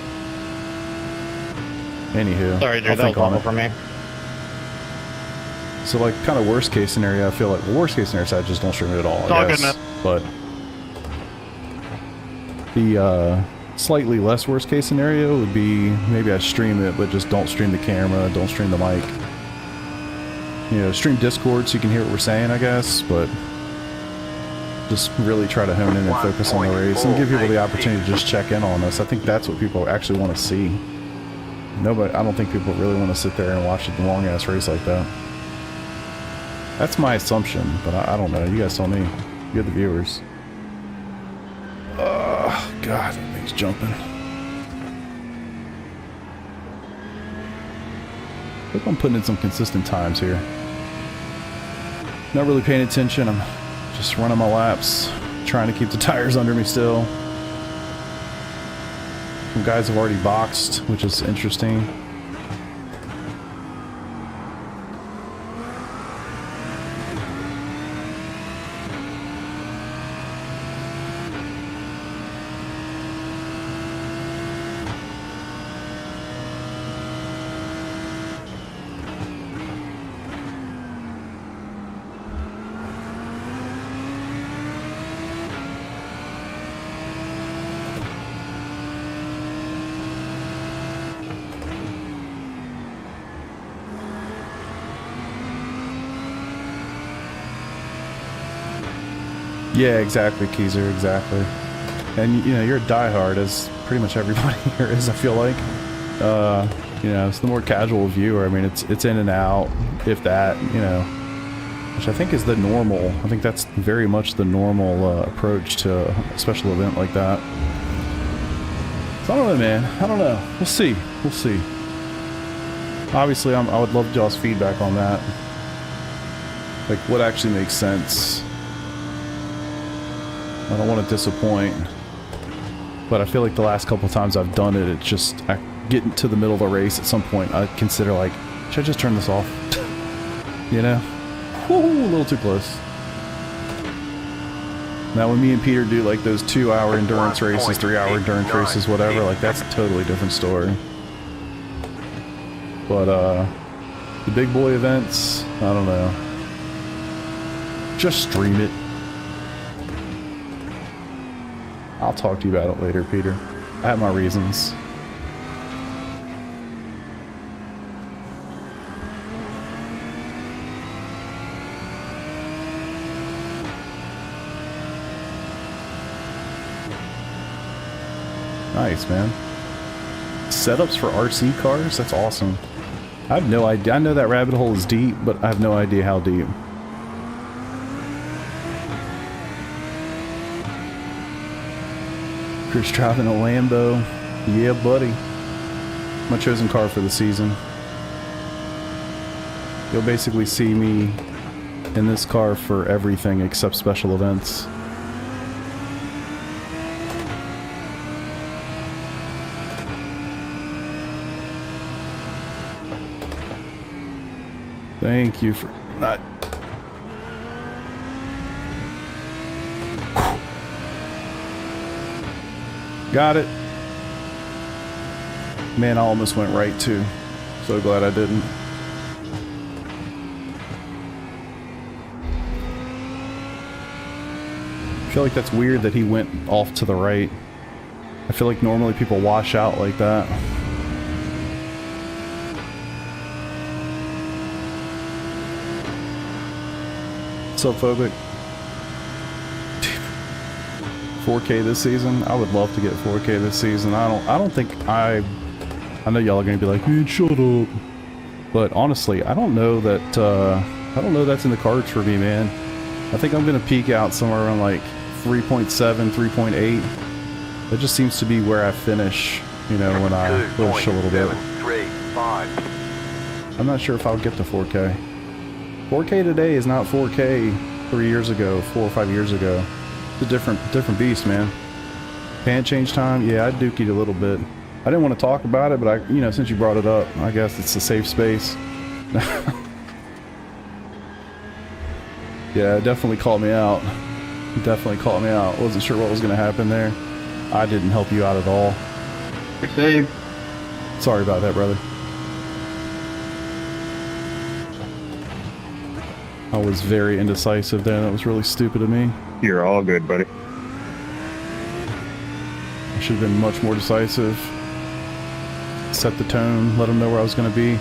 anywho, Sorry, dude, that was awful for me. So like, kind of worst case scenario, I feel like the worst case scenario side, just don't stream it at all, I guess. But the slightly less worst case scenario would be maybe I stream it, but just don't stream the camera, don't stream the mic. You know, stream Discord so you can hear what we're saying, I guess, but just really try to hone in and focus on the race and give people the opportunity to just check in on us. I think that's what people actually want to see. Nobody, I don't think people really want to sit there and watch a long ass race like that. That's my assumption, but I don't know. You guys tell me. You're the viewers. Oh, God, that thing's jumping. I hope I'm putting in some consistent times here. Not really paying attention. I'm just running my laps, trying to keep the tires under me still. Some guys have already boxed, which is interesting. Yeah, exactly, Keezer, exactly. And you know, you're a diehard, as pretty much everybody here is, I feel like. You know, it's the more casual viewer. I mean, it's in and out, if that, you know, which I think is the normal. I think that's very much the normal approach to a special event like that. So I don't know, man. I don't know. We'll see. We'll see. Obviously, I would love y'all's feedback on that. Like, what actually makes sense. I don't want to disappoint, but I feel like the last couple times I've done it, it's just, I get into the middle of the race at some point, I consider like, should I just turn this off? You know? Woo, a little too close. Now when me and Peter do like those 2-hour endurance races, 3-hour endurance races, whatever, like that's a totally different story. But the big boy events, I don't know. Just stream it. I'll talk to you about it later, Peter. I have my reasons. Nice, man. Setups for RC cars? That's awesome. I have no idea. I know that rabbit hole is deep, but I have no idea how deep. Chris driving a Lambo. Yeah, buddy. My chosen car for the season. You'll basically see me in this car for everything except special events. Thank you for not. Got it. Man, I almost went right too. So glad I didn't. I feel like that's weird that he went off to the right. I feel like normally people wash out like that. What's up, Phobic? 4K this season? I would love to get 4K this season. I don't think I know y'all are gonna be like, man, shut up. But honestly, I don't know that that's in the cards for me, man. I think I'm gonna peak out somewhere around like 3.7, 3.8. That just seems to be where I finish, you know, when I push a little bit. I'm not sure if I'll get to 4K. 4K today is not 4K 3 years ago, 4 or 5 years ago. It's a different beast, man. Pan change time, yeah, I dookied a little bit. I didn't want to talk about it, but you know, since you brought it up, I guess it's a safe space. Yeah, it definitely called me out. Definitely called me out. Wasn't sure what was going to happen there. I didn't help you out at all. You're safe. Sorry about that, brother. I was very indecisive there. That was really stupid of me. You're all good, buddy. I should have been much more decisive. Set the tone, let them know where I was going to be.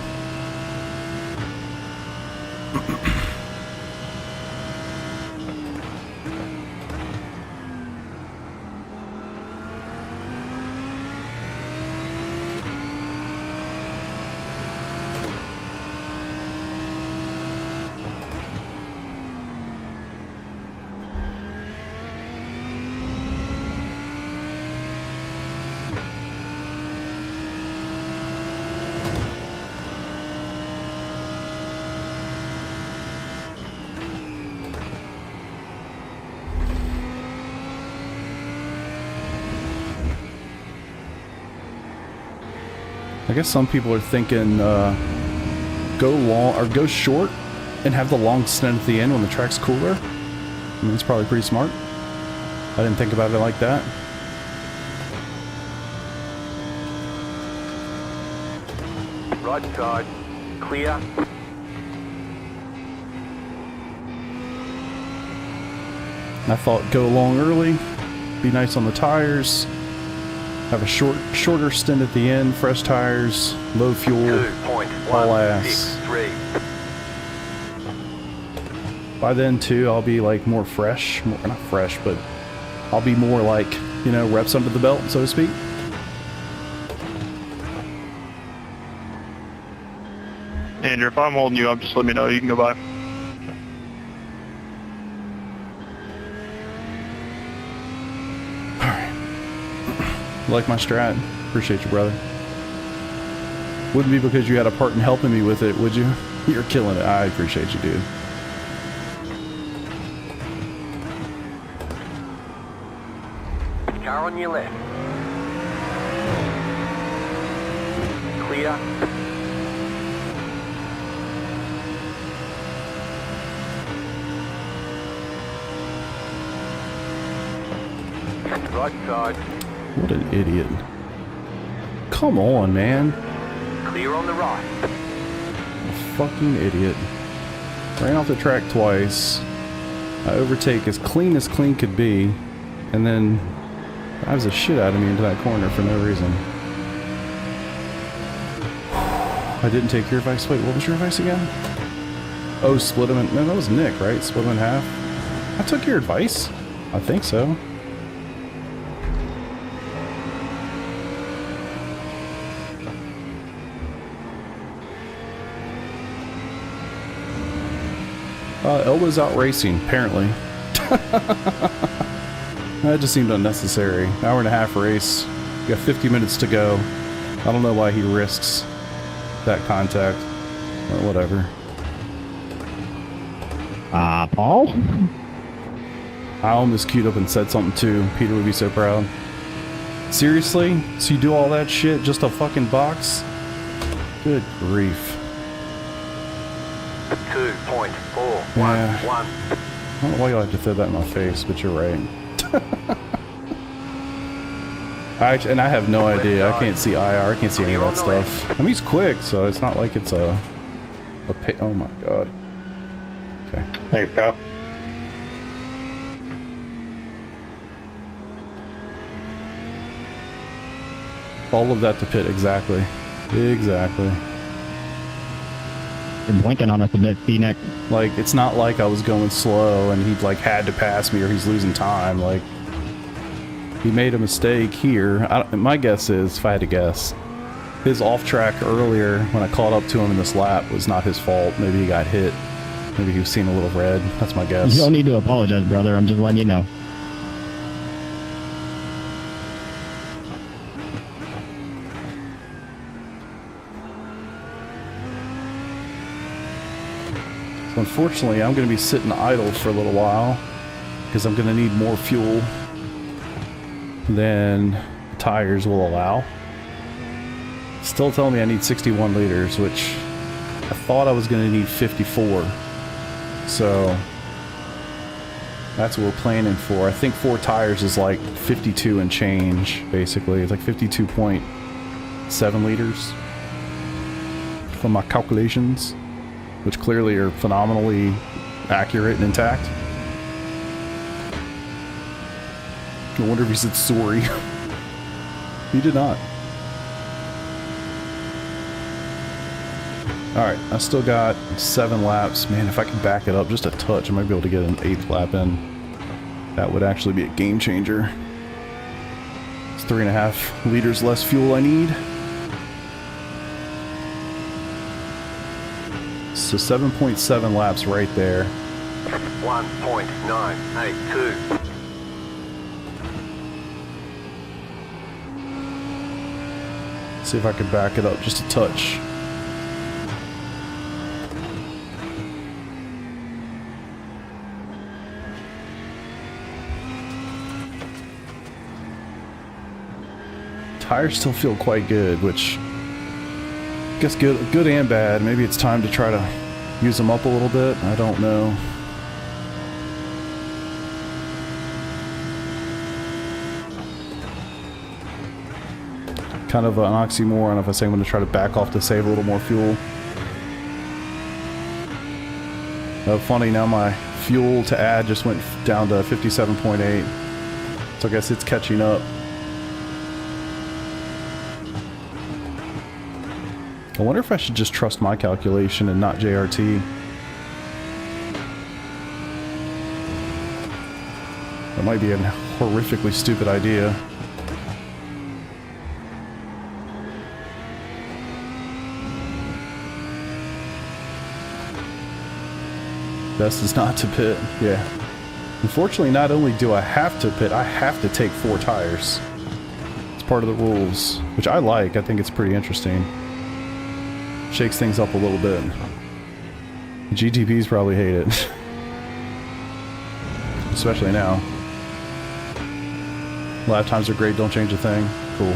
I guess some people are thinking go long or go short and have the long stint at the end when the track's cooler. I mean, it's probably pretty smart. I didn't think about it like that. Right side, clear. I thought go long early, be nice on the tires, have a shorter stint at the end, fresh tires, low fuel, all ass. by then too, I'll be like more fresh, more, not fresh, but I'll be more like, you know, reps under the belt, so to speak. Andrew, if I'm holding you up, just let me know. You can go by. Like my strat. Appreciate you, brother. Wouldn't be because you had a part in helping me with it, would you? You're killing it. I appreciate you, dude. Car on your left. Clear. Right side. What an idiot. Come on, man. Clear on the right. A fucking idiot. Ran off the track twice. I overtake as clean could be, and then drives the shit out of me into that corner for no reason. I didn't take your advice. Wait, what was your advice again? Oh, split him in... No, that was Nick, right? Split him in half. I took your advice. I think so. Elba's out racing, apparently. That just seemed unnecessary. Hour and a half race. You got 50 minutes to go. I don't know why he risks that contact. Or whatever. Paul? I almost queued up and said something too. Peter would be so proud. Seriously? So you do all that shit just a fucking box? Good grief. 2.411. Yeah. I don't know why you like to throw that in my face, but you're right. I have no idea. I can't see IR. I can't see any of that stuff. I mean, he's quick, so it's not like it's a oh my god. Okay. Thanks, Kyle. All of that to pit, exactly. Exactly. You're blinking on us a bit, C-neck. Like, it's not like I was going slow and he like had to pass me or he's losing time. Like, he made a mistake here. My guess is, if I had to guess, his off track earlier when I caught up to him in this lap was not his fault. Maybe he got hit. Maybe he was seeing a little red. That's my guess. You don't need to apologize, brother. I'm just letting you know. So unfortunately, I'm going to be sitting idle for a little while because I'm going to need more fuel than the tires will allow. Still telling me I need 61 liters, which I thought I was going to need 54. So that's what we're planning for. I think 4 tires is like 52 and change, basically. It's like 52.7 liters from my calculations, which clearly are phenomenally accurate and intact. I wonder if he said sorry. He did not. Alright, I still got 7 laps. Man, if I can back it up just a touch, I might be able to get an 8th lap in. That would actually be a game changer. It's 3.5 liters less fuel I need. So 7.7 laps right there. 1.982. See if I can back it up just a touch. Tires still feel quite good, which I guess good and bad. Maybe it's time to try to use them up a little bit. I don't know. Kind of an oxymoron if I say I'm going to try to back off to save a little more fuel. Funny, now my fuel to add just went down to 57.8. So I guess it's catching up. I wonder if I should just trust my calculation and not JRT. That might be a horrifically stupid idea. Best is not to pit, yeah. Unfortunately, not only do I have to pit, I have to take 4 tires. It's part of the rules, which I like. I think it's pretty interesting. Shakes things up a little bit. GTPs probably hate it. Especially now. Lap times are great, don't change a thing. Cool.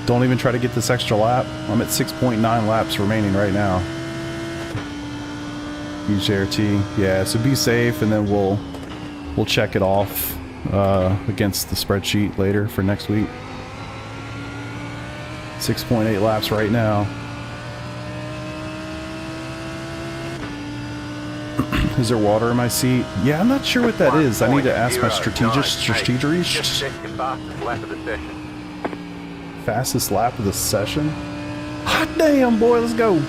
Don't even try to get this extra lap. I'm at 6.9 laps remaining right now. HRT. Yeah, so be safe, and then we'll check it off against the spreadsheet later for next week. 6.8 laps right now. Is there water in my seat? Yeah, I'm not sure what that is. I need to ask my strategist. Fastest lap of the session? Hot damn, boy, let's go.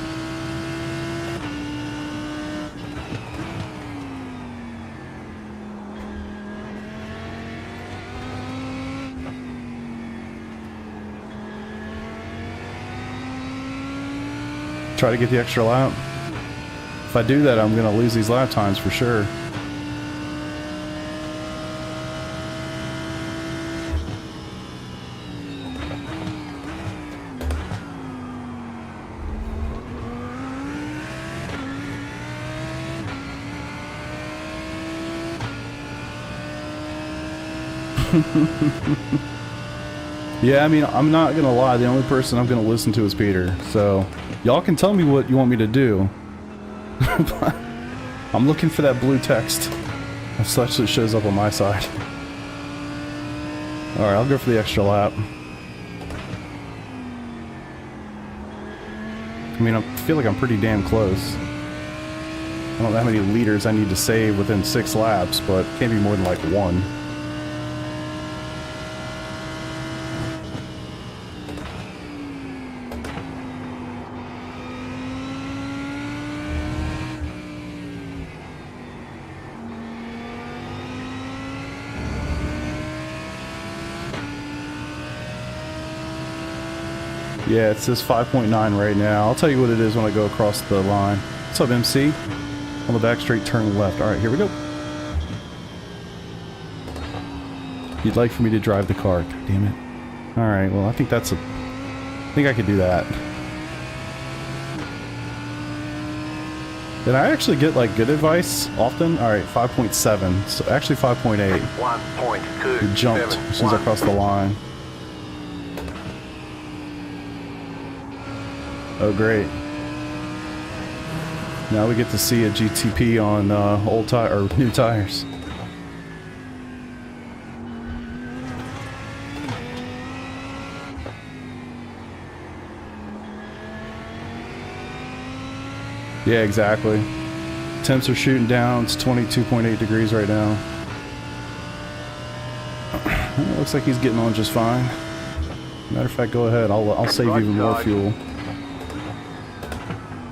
Try to get the extra lap. If I do that, I'm going to lose these lap times for sure. Yeah, I mean, I'm not going to lie. The only person I'm going to listen to is Peter. So, y'all can tell me what you want me to do. I'm looking for that blue text of such that shows up on my side. Alright, I'll go for the extra lap. I mean, I feel like I'm pretty damn close. I don't know how many liters I need to save within 6 laps, but it can't be more than like 1. Yeah, it says 5.9 right now. I'll tell you what it is when I go across the line. What's up, MC? On the back straight, turn left. Alright, here we go. You'd like for me to drive the car. God damn it. Alright, well, I think that's a... I think I could do that. Did I actually get, like, good advice often? Alright, 5.7. So, actually 5.8. 1.2. It jumped as soon as I crossed the line. Oh, great. Now we get to see a GTP on old tire or new tires. Yeah, exactly. Temps are shooting down. It's 22.8 degrees right now. It looks like he's getting on just fine. Matter of fact, go ahead. I'll save even more fuel.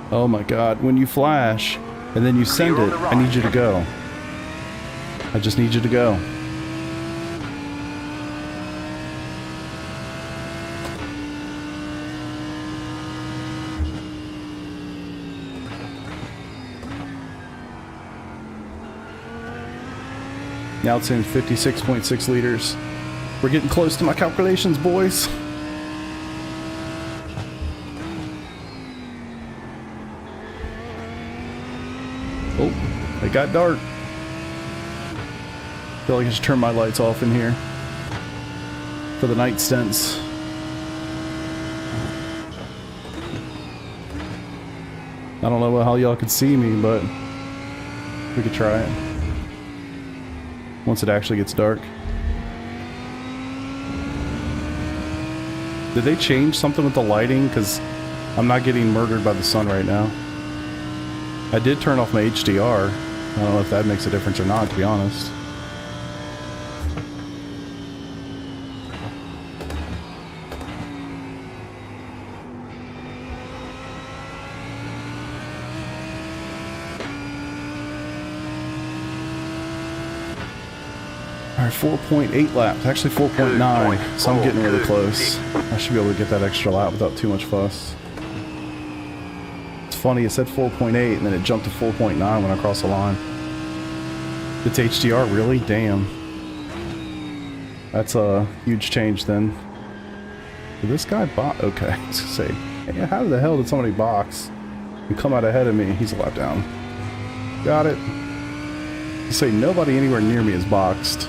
Oh my god, when you flash and then you send it, I need you to go. I just need you to go. Now it's in 56.6 liters. We're getting close to my calculations, boys. Oh, it got dark. I feel like I should turn my lights off in here for the night stints. I don't know how y'all could see me, but we could try it once it actually gets dark. Did they change something with the lighting? Because I'm not getting murdered by the sun right now. I did turn off my HDR. I don't know if that makes a difference or not, to be honest. Alright, 4.8 laps. Actually 4.9. So I'm getting really close. I should be able to get that extra lap without too much fuss. It's funny, it said 4.8 and then it jumped to 4.9 when I crossed the line. It's HDR, really? Damn. That's a huge change then. Did this guy box? Okay, I was gonna say, hey, how the hell did somebody box and come out ahead of me? He's a lap down. Got it. I say nobody anywhere near me is boxed.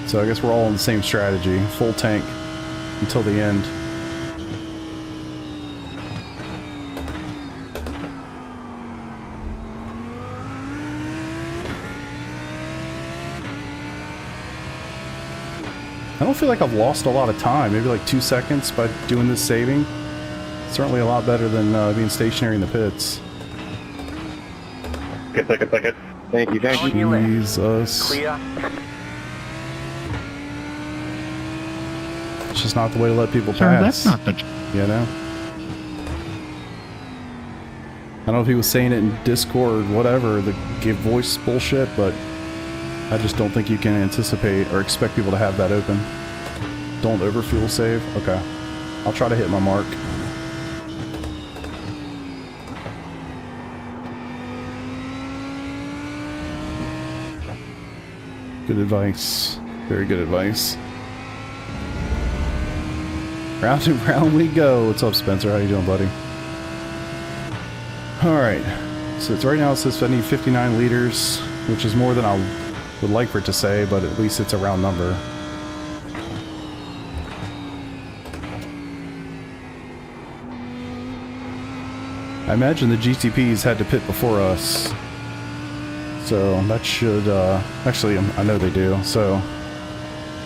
So I guess we're all on the same strategy. Full tank until the end. I don't feel like I've lost a lot of time. Maybe like 2 seconds by doing this saving. Certainly a lot better than being stationary in the pits. Good ticket. Thank you. Jesus. Clear. It's just not the way to let people Sir, pass. that's not the... You know? I don't know if he was saying it in Discord or whatever, the give voice bullshit, but I just don't think you can anticipate or expect people to have that open. Don't overfuel save? Okay. I'll try to hit my mark. Good advice. Very good advice. Round and round we go. What's up, Spencer? How you doing, buddy? Alright. So it's right now it says I need 59 liters, which is more than I would like for it to say, but at least it's a round number. I imagine the GTPs had to pit before us. So that should, actually I know they do, so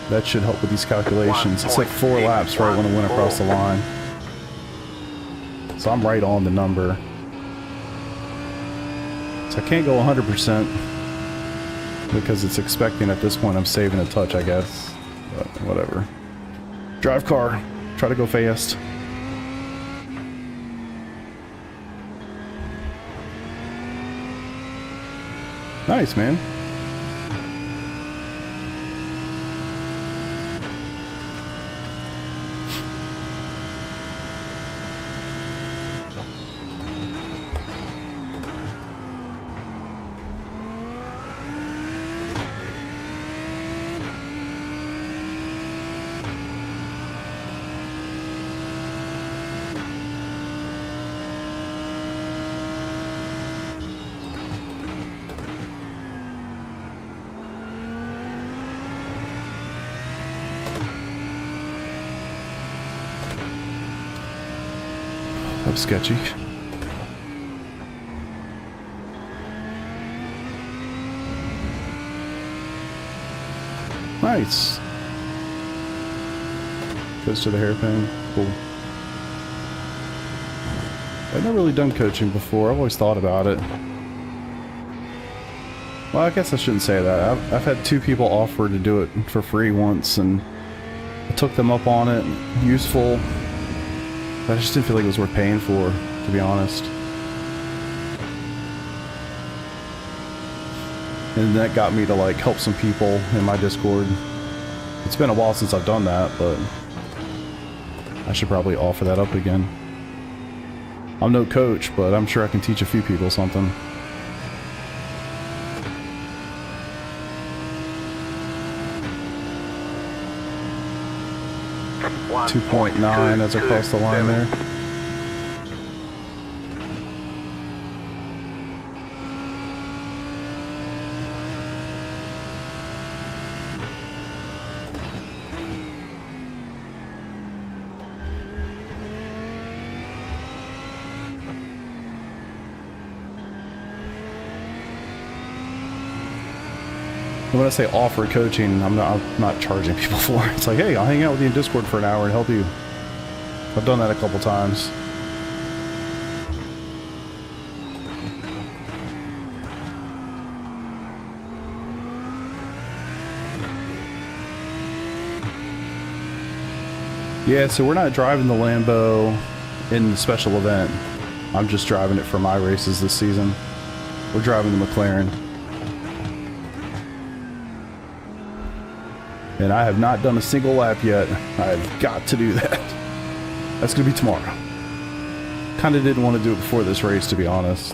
that should help with these calculations. It's like 4 laps right when I went across the line. So I'm right on the number. So I can't go 100% because it's expecting at this point I'm saving a touch, I guess. But whatever. Drive car. Try to go fast. Nice, man. That was sketchy. Nice. Goes to the hairpin. Cool. I've never really done coaching before. I've always thought about it. Well, I guess I shouldn't say that. I've had 2 people offer to do it for free once, and I took them up on it. Useful. But I just didn't feel like it was worth paying for, to be honest. And that got me to like help some people in my Discord. It's been a while since I've done that, but I should probably offer that up again. I'm no coach, but I'm sure I can teach a few people something. One, 2.9 as I cross the line there. And when I say offer coaching, I'm not charging people for it. It's like, hey, I'll hang out with you in Discord for an hour and help you. I've done that a couple times. Yeah, so we're not driving the Lambo in the special event. I'm just driving it for my races this season. We're driving the McLaren. And I have not done a single lap yet. I've got to do that. That's going to be tomorrow. Kind of didn't want to do it before this race, to be honest.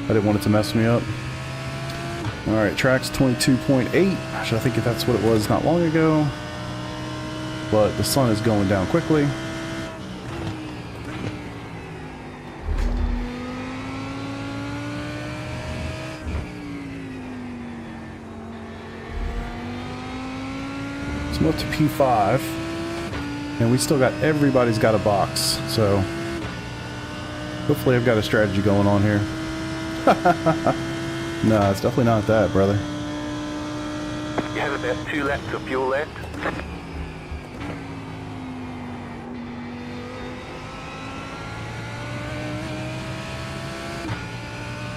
I didn't want it to mess me up. Alright, track's 22.8. I think that's what it was not long ago. But the sun is going down quickly. So I'm up to P5. And we still got, everybody's got a box. So hopefully I've got a strategy going on here. No, it's definitely not that, brother. You have about 2 laps of fuel left.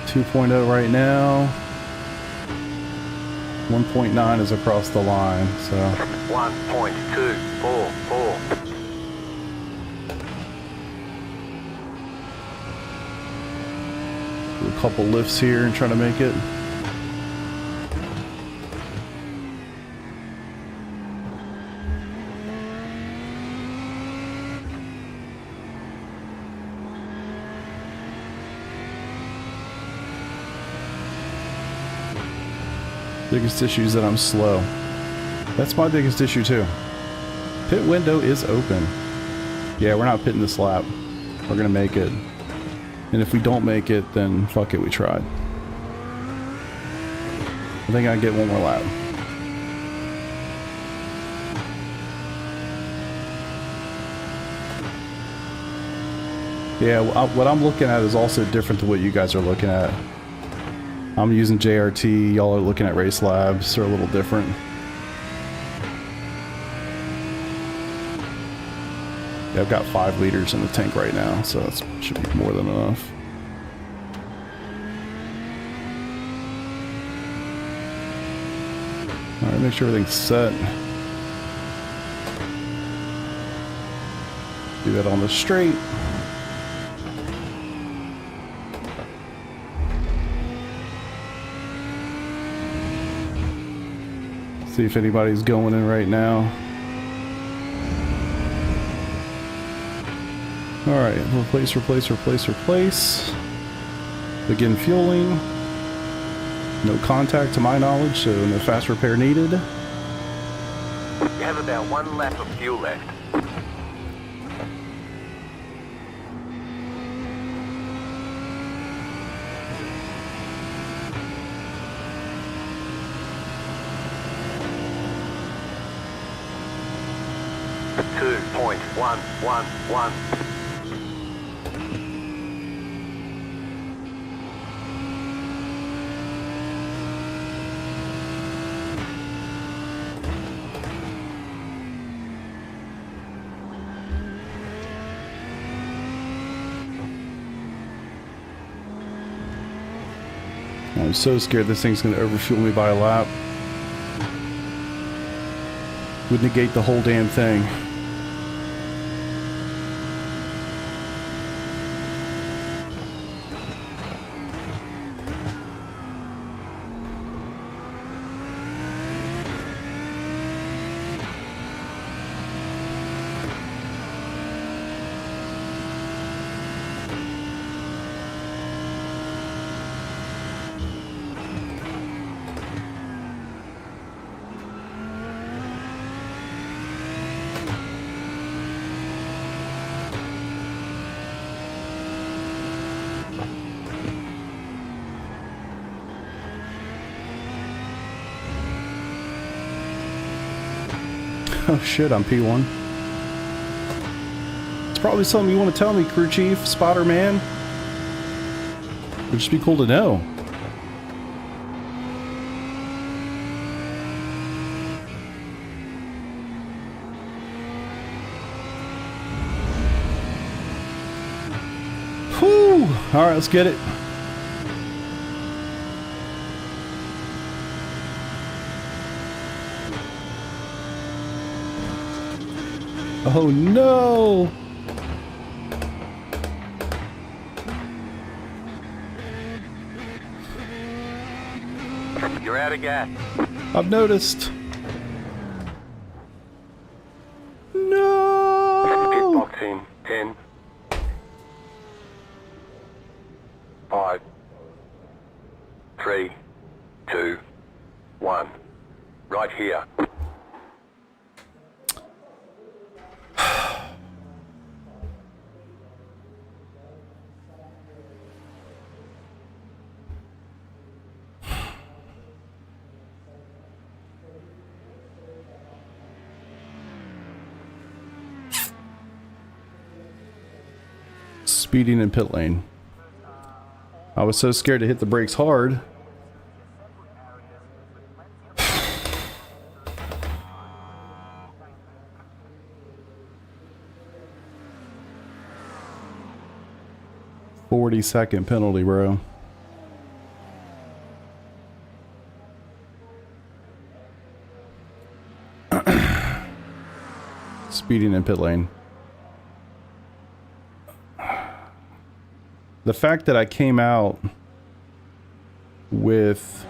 2.0 right now. 1.9 is across the line, so 1.244. do a couple lifts here and try to make it. Biggest issue is that I'm slow. That's my biggest issue too. Pit window is open. Yeah, we're not pitting this lap. We're gonna make it. And if we don't make it, then fuck it, we tried. I think I can get one more lap. Yeah, what I'm looking at is also different to what you guys are looking at. I'm using JRT, y'all are looking at Race Labs, they're a little different. Yeah, I've got 5 liters in the tank right now, so that should be more than enough. Alright, make sure everything's set. Do that on the straight. See if anybody's going in right now. Alright, replace, replace, replace, replace. Begin fueling. No contact to my knowledge, so no fast repair needed. You have about 1 lap of fuel left. .111. I'm so scared this thing's going to overfuel me by a lap. Would negate the whole damn thing. Oh shit, I'm P1. It's probably something you want to tell me, crew chief, spotter man. It'd just be cool to know. Whew! Alright, let's get it. Oh no! out of gas. I've noticed. No! Box in 10, 5, 3, 2, 1. Right here. Speeding in pit lane. I was so scared to hit the brakes hard. "40-second penalty, bro." Speeding in pit lane. The fact that I came out with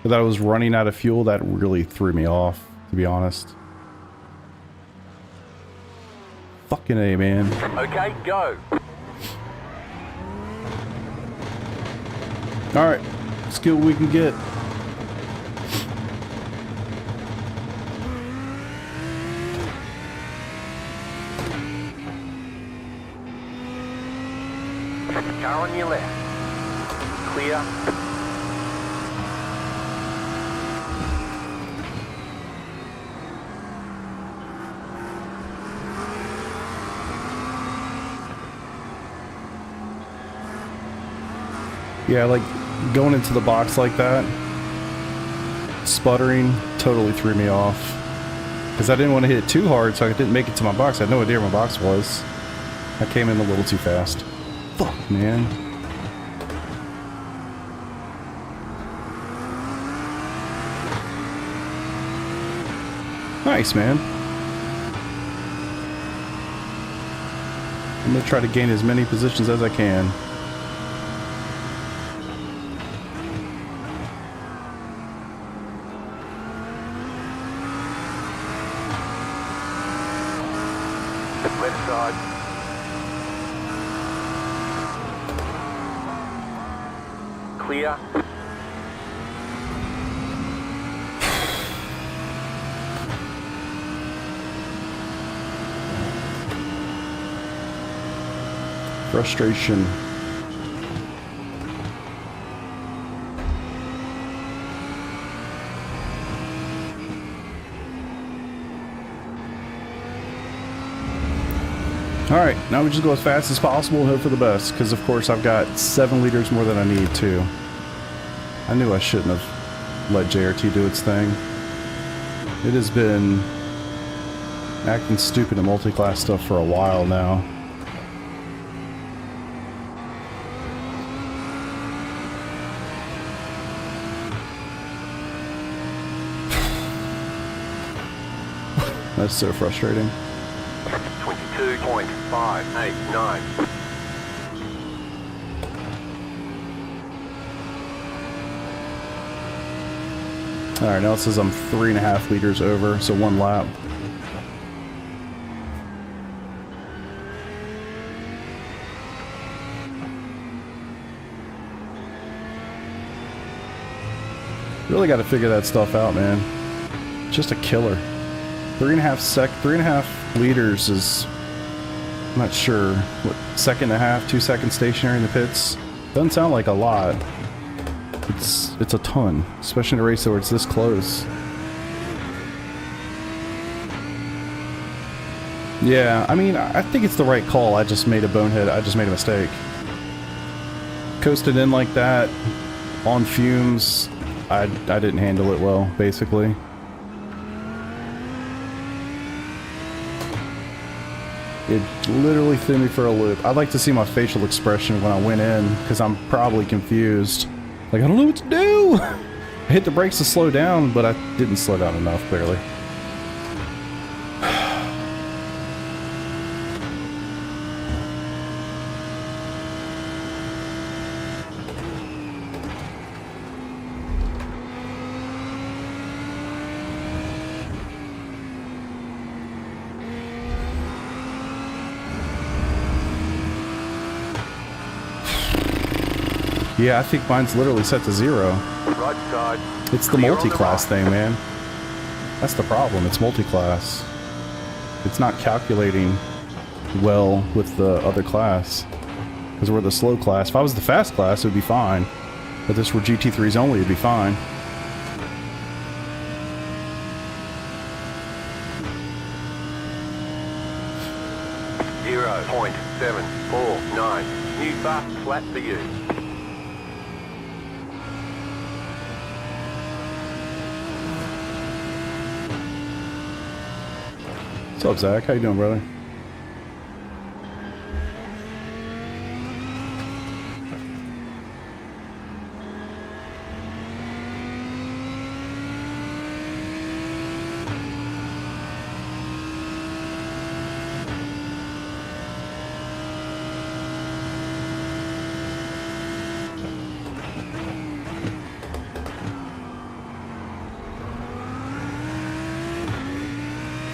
that I was running out of fuel, that really threw me off, to be honest. Fucking A, man. Okay, go. Alright, let's get what we can get. Car on your left. Clear. Yeah, like going into the box like that, sputtering totally threw me off. Because I didn't want to hit it too hard, so I didn't make it to my box. I had no idea where my box was. I came in a little too fast. Fuck, man. Nice, man. I'm gonna try to gain as many positions as I can. Left side. Clear. Frustration. Alright, now we just go as fast as possible and hope for the best, because of course I've got 7 liters more than I need to. I knew I shouldn't have let JRT do its thing. It has been acting stupid in multi-class stuff for a while now. That's so frustrating. 22.589. Alright, now it says I'm 3.5 liters over, so 1 lap. Really got to figure that stuff out, man. Just a killer. 3.5 liters is, I'm not sure, what, second and a half, 2 seconds stationary in the pits? Doesn't sound like a lot. It's a ton, especially in a race where it's this close. Yeah, I mean, I think it's the right call. I just made a bonehead. I just made a mistake. Coasted in like that, on fumes, I didn't handle it well, basically. It literally threw me for a loop. I'd like to see my facial expression when I went in, because I'm probably confused. Like, I don't know what to do! I hit the brakes to slow down, but I didn't slow down enough, clearly. Yeah, I think mine's literally set to 0. Right side. It's the Clear on multi-class right. thing, man. That's the problem. It's multi-class. It's not calculating well with the other class. Because we're the slow class. If I was the fast class, it would be fine. But this were GT3s only, it'd be fine. .749. New fast flat for you. What's up, Zach? How you doing, brother?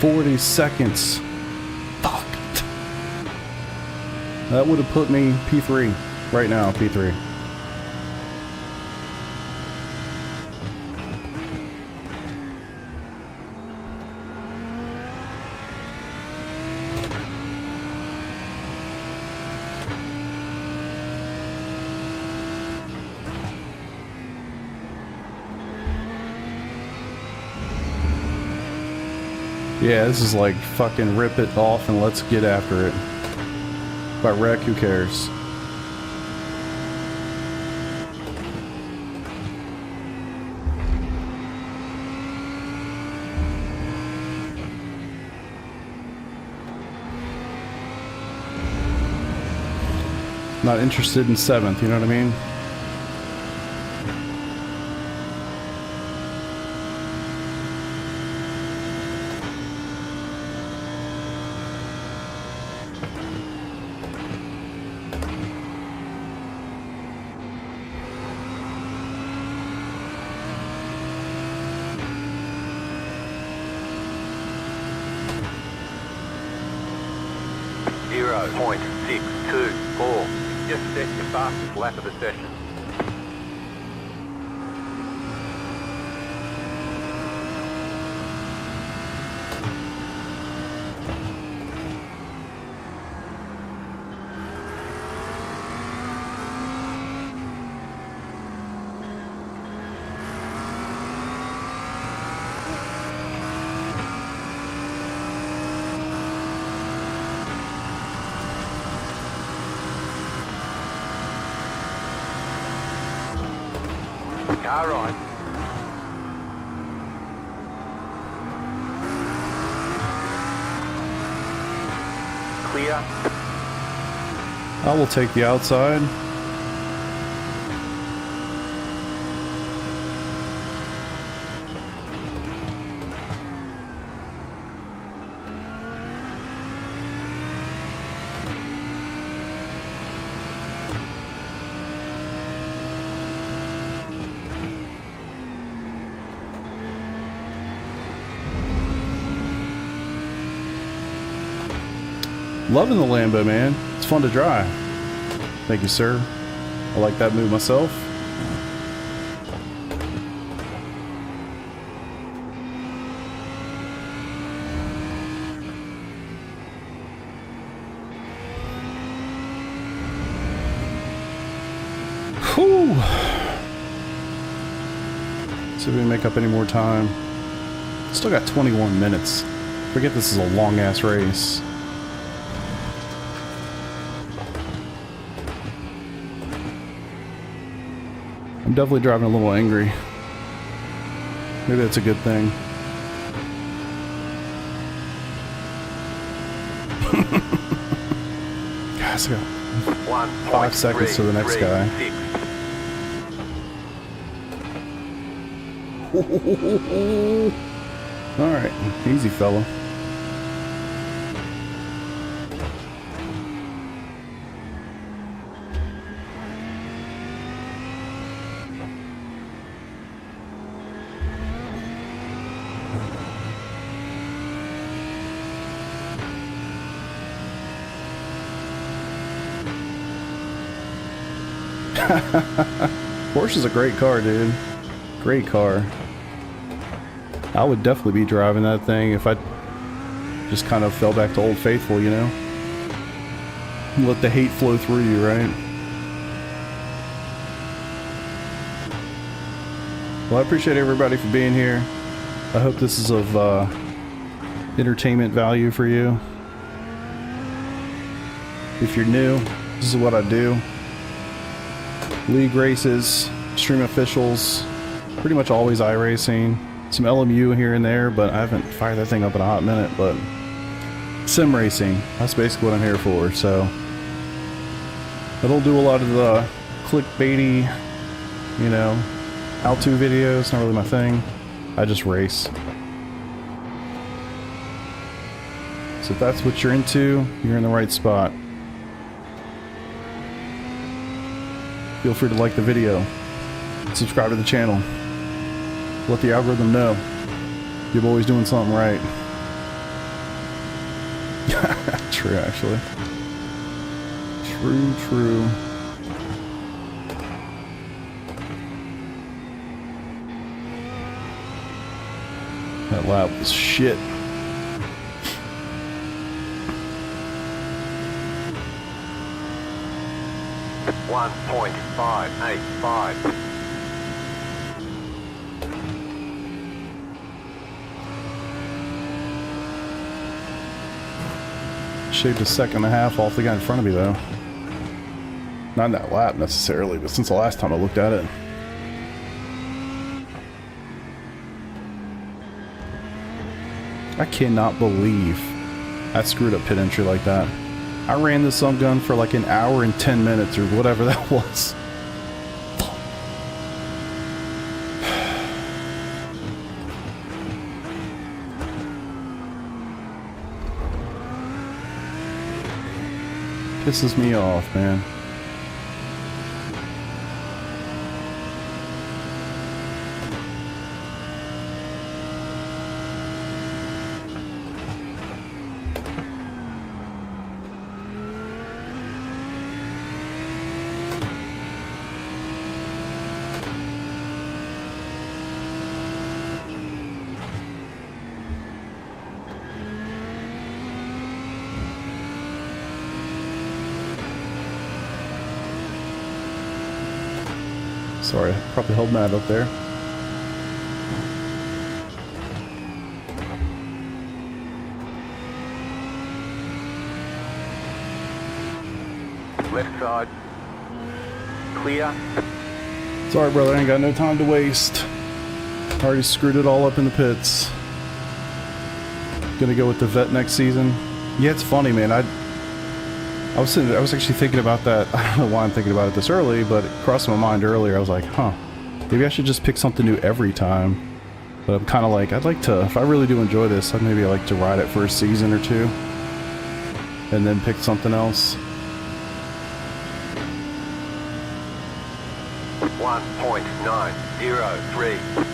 $40 seconds. Fuck. That would have put me P3 right now, P3. Yeah, this is like fucking rip it off and let's get after it. If I wreck, who cares? Not interested in 7th, you know what I mean? .624. Just set your fastest lap of the session. Car right. Clear. I will take the outside. Loving the Lambo, man. It's fun to drive. Thank you, sir. I like that move myself. Whew. See if we can make up any more time. Still got 21 minutes. Forget this is a long-ass race. I'm definitely driving a little angry. Maybe that's a good thing. Guys, I got 5 seconds to the next guy. Alright, easy fella. Porsche's a great car, dude. Great car. I would definitely be driving that thing if I just kind of fell back to Old Faithful, you know? Let the hate flow through you, right? Well, I appreciate everybody for being here. I hope this is of entertainment value for you. If you're new, this is what I do. League races, stream officials, pretty much always iRacing. Some LMU here and there, but I haven't fired that thing up in a hot minute, but sim racing, that's basically what I'm here for. So I don't do a lot of the clickbaity, you know, how-to videos, not really my thing. I just race. So if that's what you're into, you're in the right spot. Feel free to like the video, subscribe to the channel, let the algorithm know you're always doing something right. True, actually. True. That lap was shit. .585. Shaved a second and a half off the guy in front of me, though. Not in that lap necessarily, but since the last time I looked at it. I cannot believe I screwed up pit entry like that. I ran this sum gun for like an hour and 10 minutes or whatever that was. Pisses me off, man. Sorry, probably held mad up there. Left side. Clear. Sorry, brother, I ain't got no time to waste. Already screwed it all up in the pits. Gonna go with the vet next season. Yeah, it's funny, man. I was actually thinking about that. I don't know why I'm thinking about it this early, but it crossed my mind earlier. I was like, huh, maybe I should just pick something new every time. But I'm kind of like, I'd like to, if I really do enjoy this, I'd maybe like to ride it for a season or two and then pick something else. 1.903.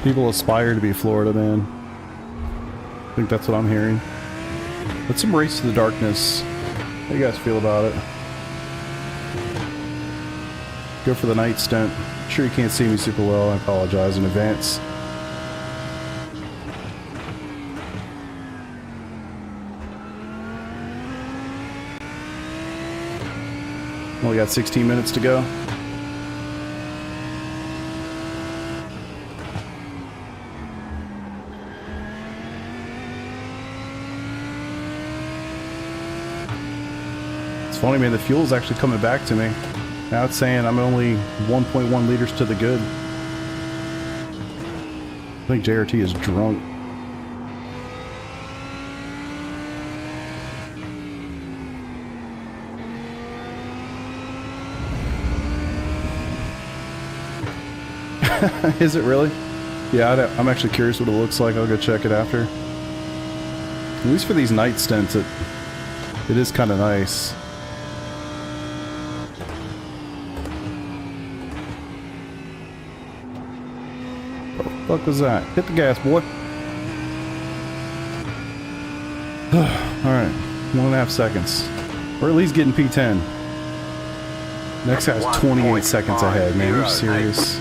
People aspire to be Florida, man. I think that's what I'm hearing. Let's some Race to the Darkness. How do you guys feel about it? Go for the night stunt. Sure you can't see me super well. I apologize in advance. Only got 16 minutes to go. Funny, man, the fuel's actually coming back to me. Now it's saying I'm only 1.1 liters to the good. I think JRT is drunk. Is it really? Yeah, I'm actually curious what it looks like. I'll go check it after. At least for these night stints, it is kind of nice. What the fuck was that? Hit the gas, boy. Alright, 1.5 seconds. We're at least getting P10. Next guy's 28 seconds ahead, man. Are you serious?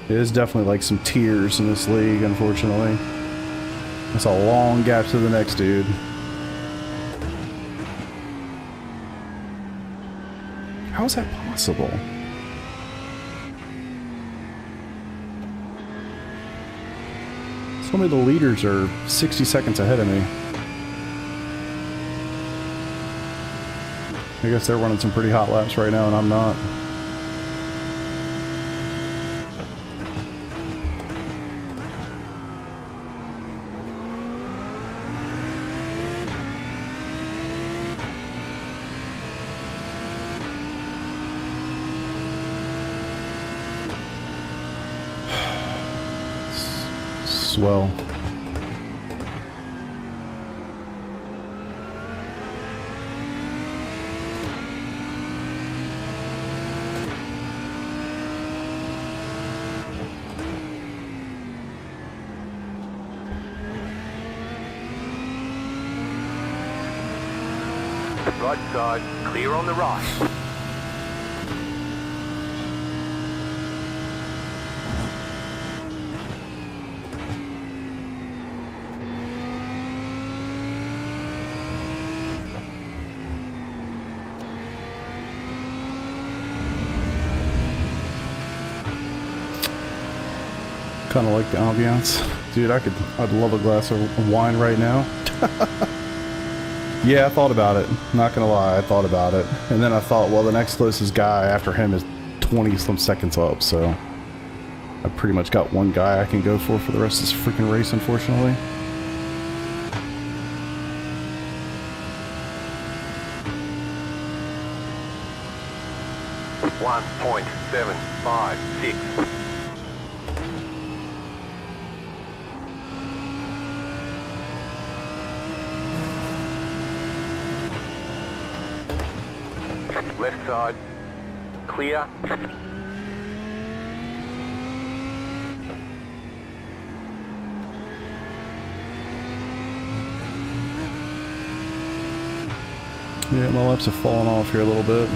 It is definitely like some tears in this league, unfortunately. That's a long gap to the next dude. How is that possible? So many of the leaders are 60 seconds ahead of me. I guess they're running some pretty hot laps right now and I'm not. Swell. Right side, clear on the right. Kind of like the ambiance. Dude, I'd love a glass of wine right now. Yeah, I thought about it. Not gonna lie, I thought about it. And then I thought, well, the next closest guy after him is 20 some seconds up, so I pretty much got one guy I can go for the rest of this freaking race, unfortunately. .756. Left side, clear. Yeah, my laps have fallen off here a little bit.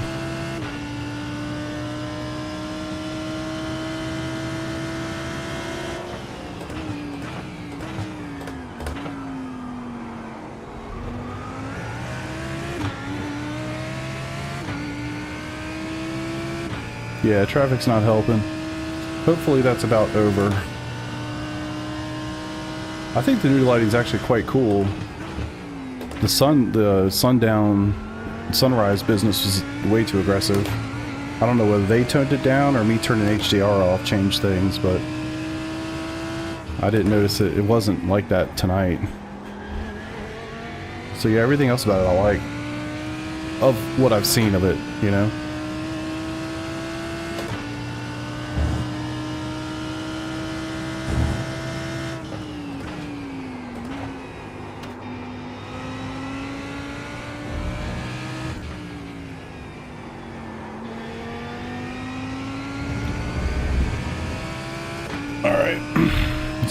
Yeah, traffic's not helping. Hopefully that's about over. I think the new lighting's actually quite cool. The sunrise business was way too aggressive. I don't know whether they toned it down or me turning HDR off changed things, but I didn't notice it. It wasn't like that tonight. So yeah, everything else about it I like. Of what I've seen of it, you know?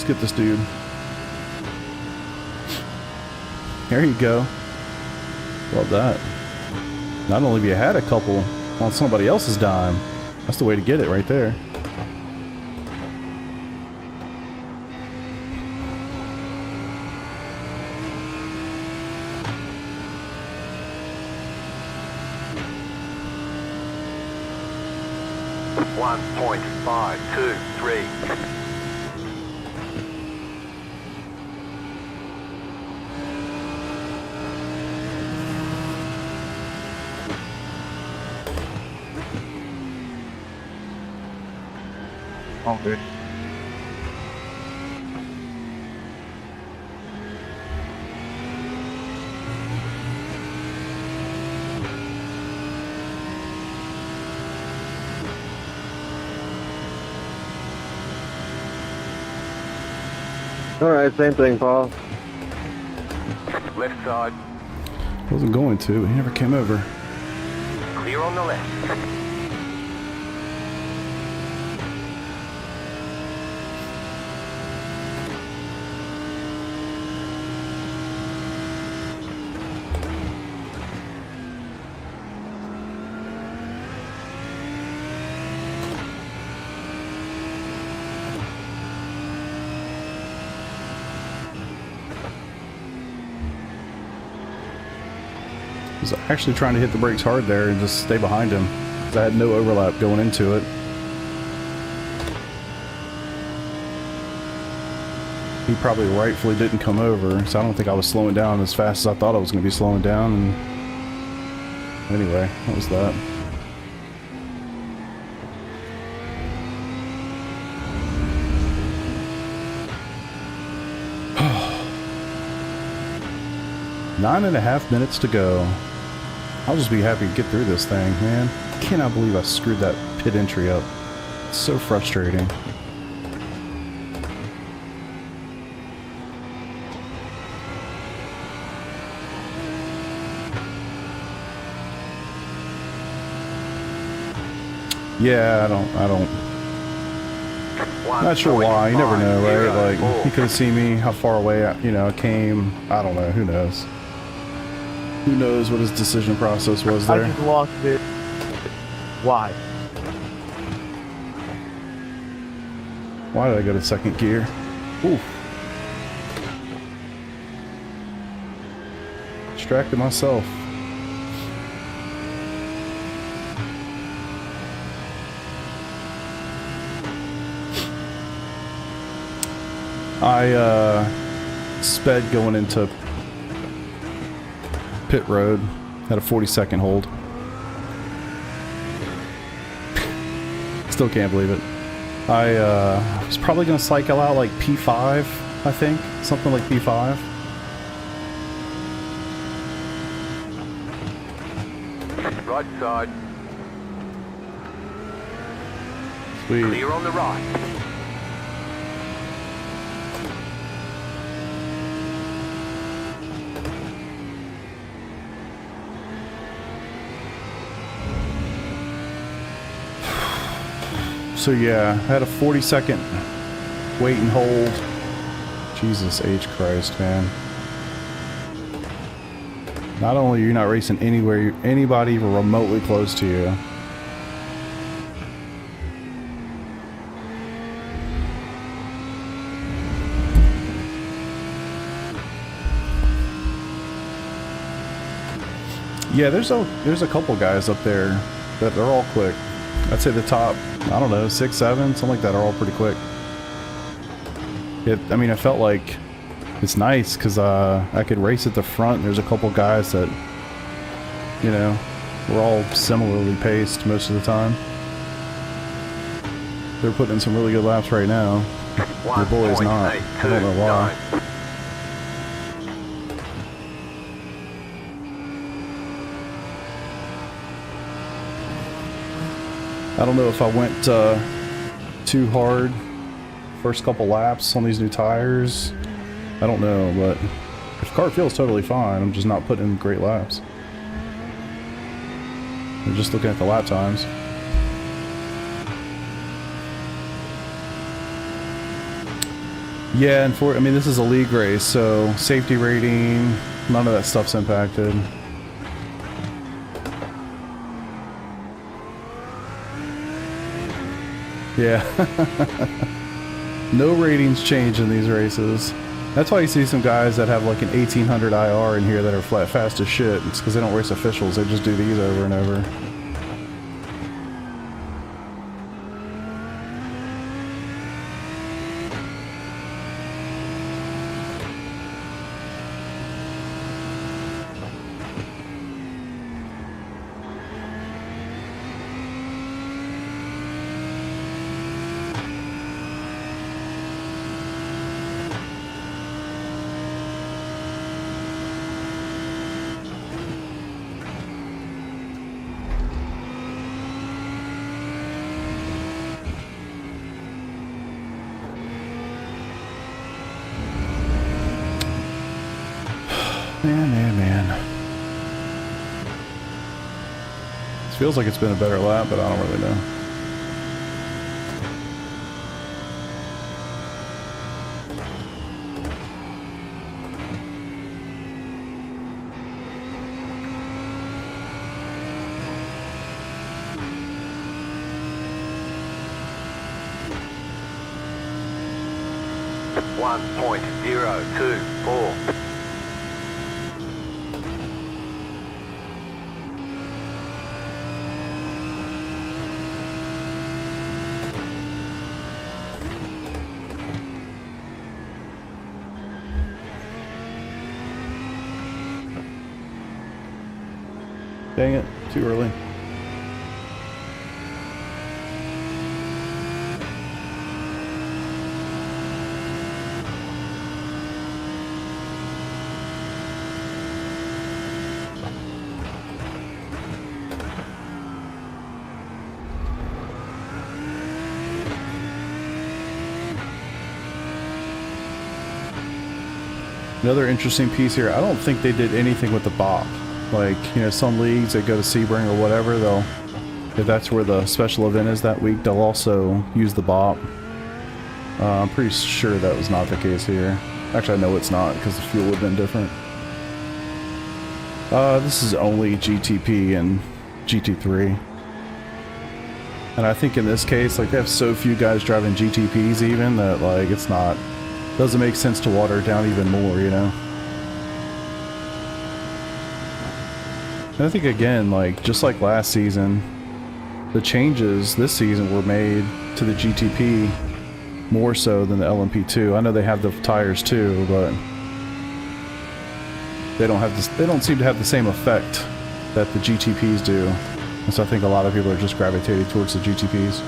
Get this dude. There you go. Love that. Not only have you had a couple on somebody else's dime, that's the way to get it right there. .523. Oh, good. Alright, same thing, Paul. Left side. Wasn't going to. He never came over. Clear on the left. I was actually trying to hit the brakes hard there and just stay behind him, because I had no overlap going into it. He probably rightfully didn't come over, so I don't think I was slowing down as fast as I thought I was going to be slowing down. And anyway, that was that. Nine and a half minutes to go. I'll just be happy to get through this thing, man. I cannot believe I screwed that pit entry up. It's so frustrating. Yeah, I don't. Not sure why. You never know, right? Like, he could have seen me, how far away I came. I don't know. Who knows? Who knows what his decision process was there? I just lost it. Why? Why did I go to second gear? Oof. Distracted myself. I sped going into pit road, had a 40-second hold. Still can't believe it. I was probably going to cycle out like P5, I think. Something like P5. Right side. Sweet. Clear on the right. So yeah, I had a 40-second wait and hold. Jesus H. Christ, man. Not only are you not racing anywhere, anybody even remotely close to you. Yeah, there's a couple guys up there that they're all quick. I'd say the top, I don't know, 6, 7, something like that are all pretty quick. I mean, I felt like it's nice because I could race at the front. There's a couple guys that, you know, we're all similarly paced most of the time. They're putting in some really good laps right now. Your boy is not. I don't know why. I don't know if I went too hard first couple laps on these new tires. I don't know, but the car feels totally fine. I'm just not putting in great laps. I'm just looking at the lap times. Yeah, and I mean, this is a league race, so safety rating, none of that stuff's impacted. Yeah. No ratings change in these races. That's why you see some guys that have like an 1800 IR in here that are flat fast as shit. It's because they don't race officials. They just do these over and over. Man. This feels like it's been a better lap, but I don't really know. One 1.024. Dang it, too early. Another interesting piece here, I don't think they did anything with the bop. Like, you know, some leagues that go to Sebring or whatever, they'll, if that's where the special event is that week, they'll also use the bop. I'm pretty sure that was not the case here. Actually, I know it's not, because the fuel would have been different. This is only GTP and GT3. And I think in this case, like, they have so few guys driving GTPs even, that, like, it's not, doesn't make sense to water it down even more, you know? And I think, again, like, just like last season, the changes this season were made to the GTP more so than the LMP2. I know they have the tires too, but they don't have this, they don't seem to have the same effect that the GTPs do. And so I think a lot of people are just gravitating towards the GTPs.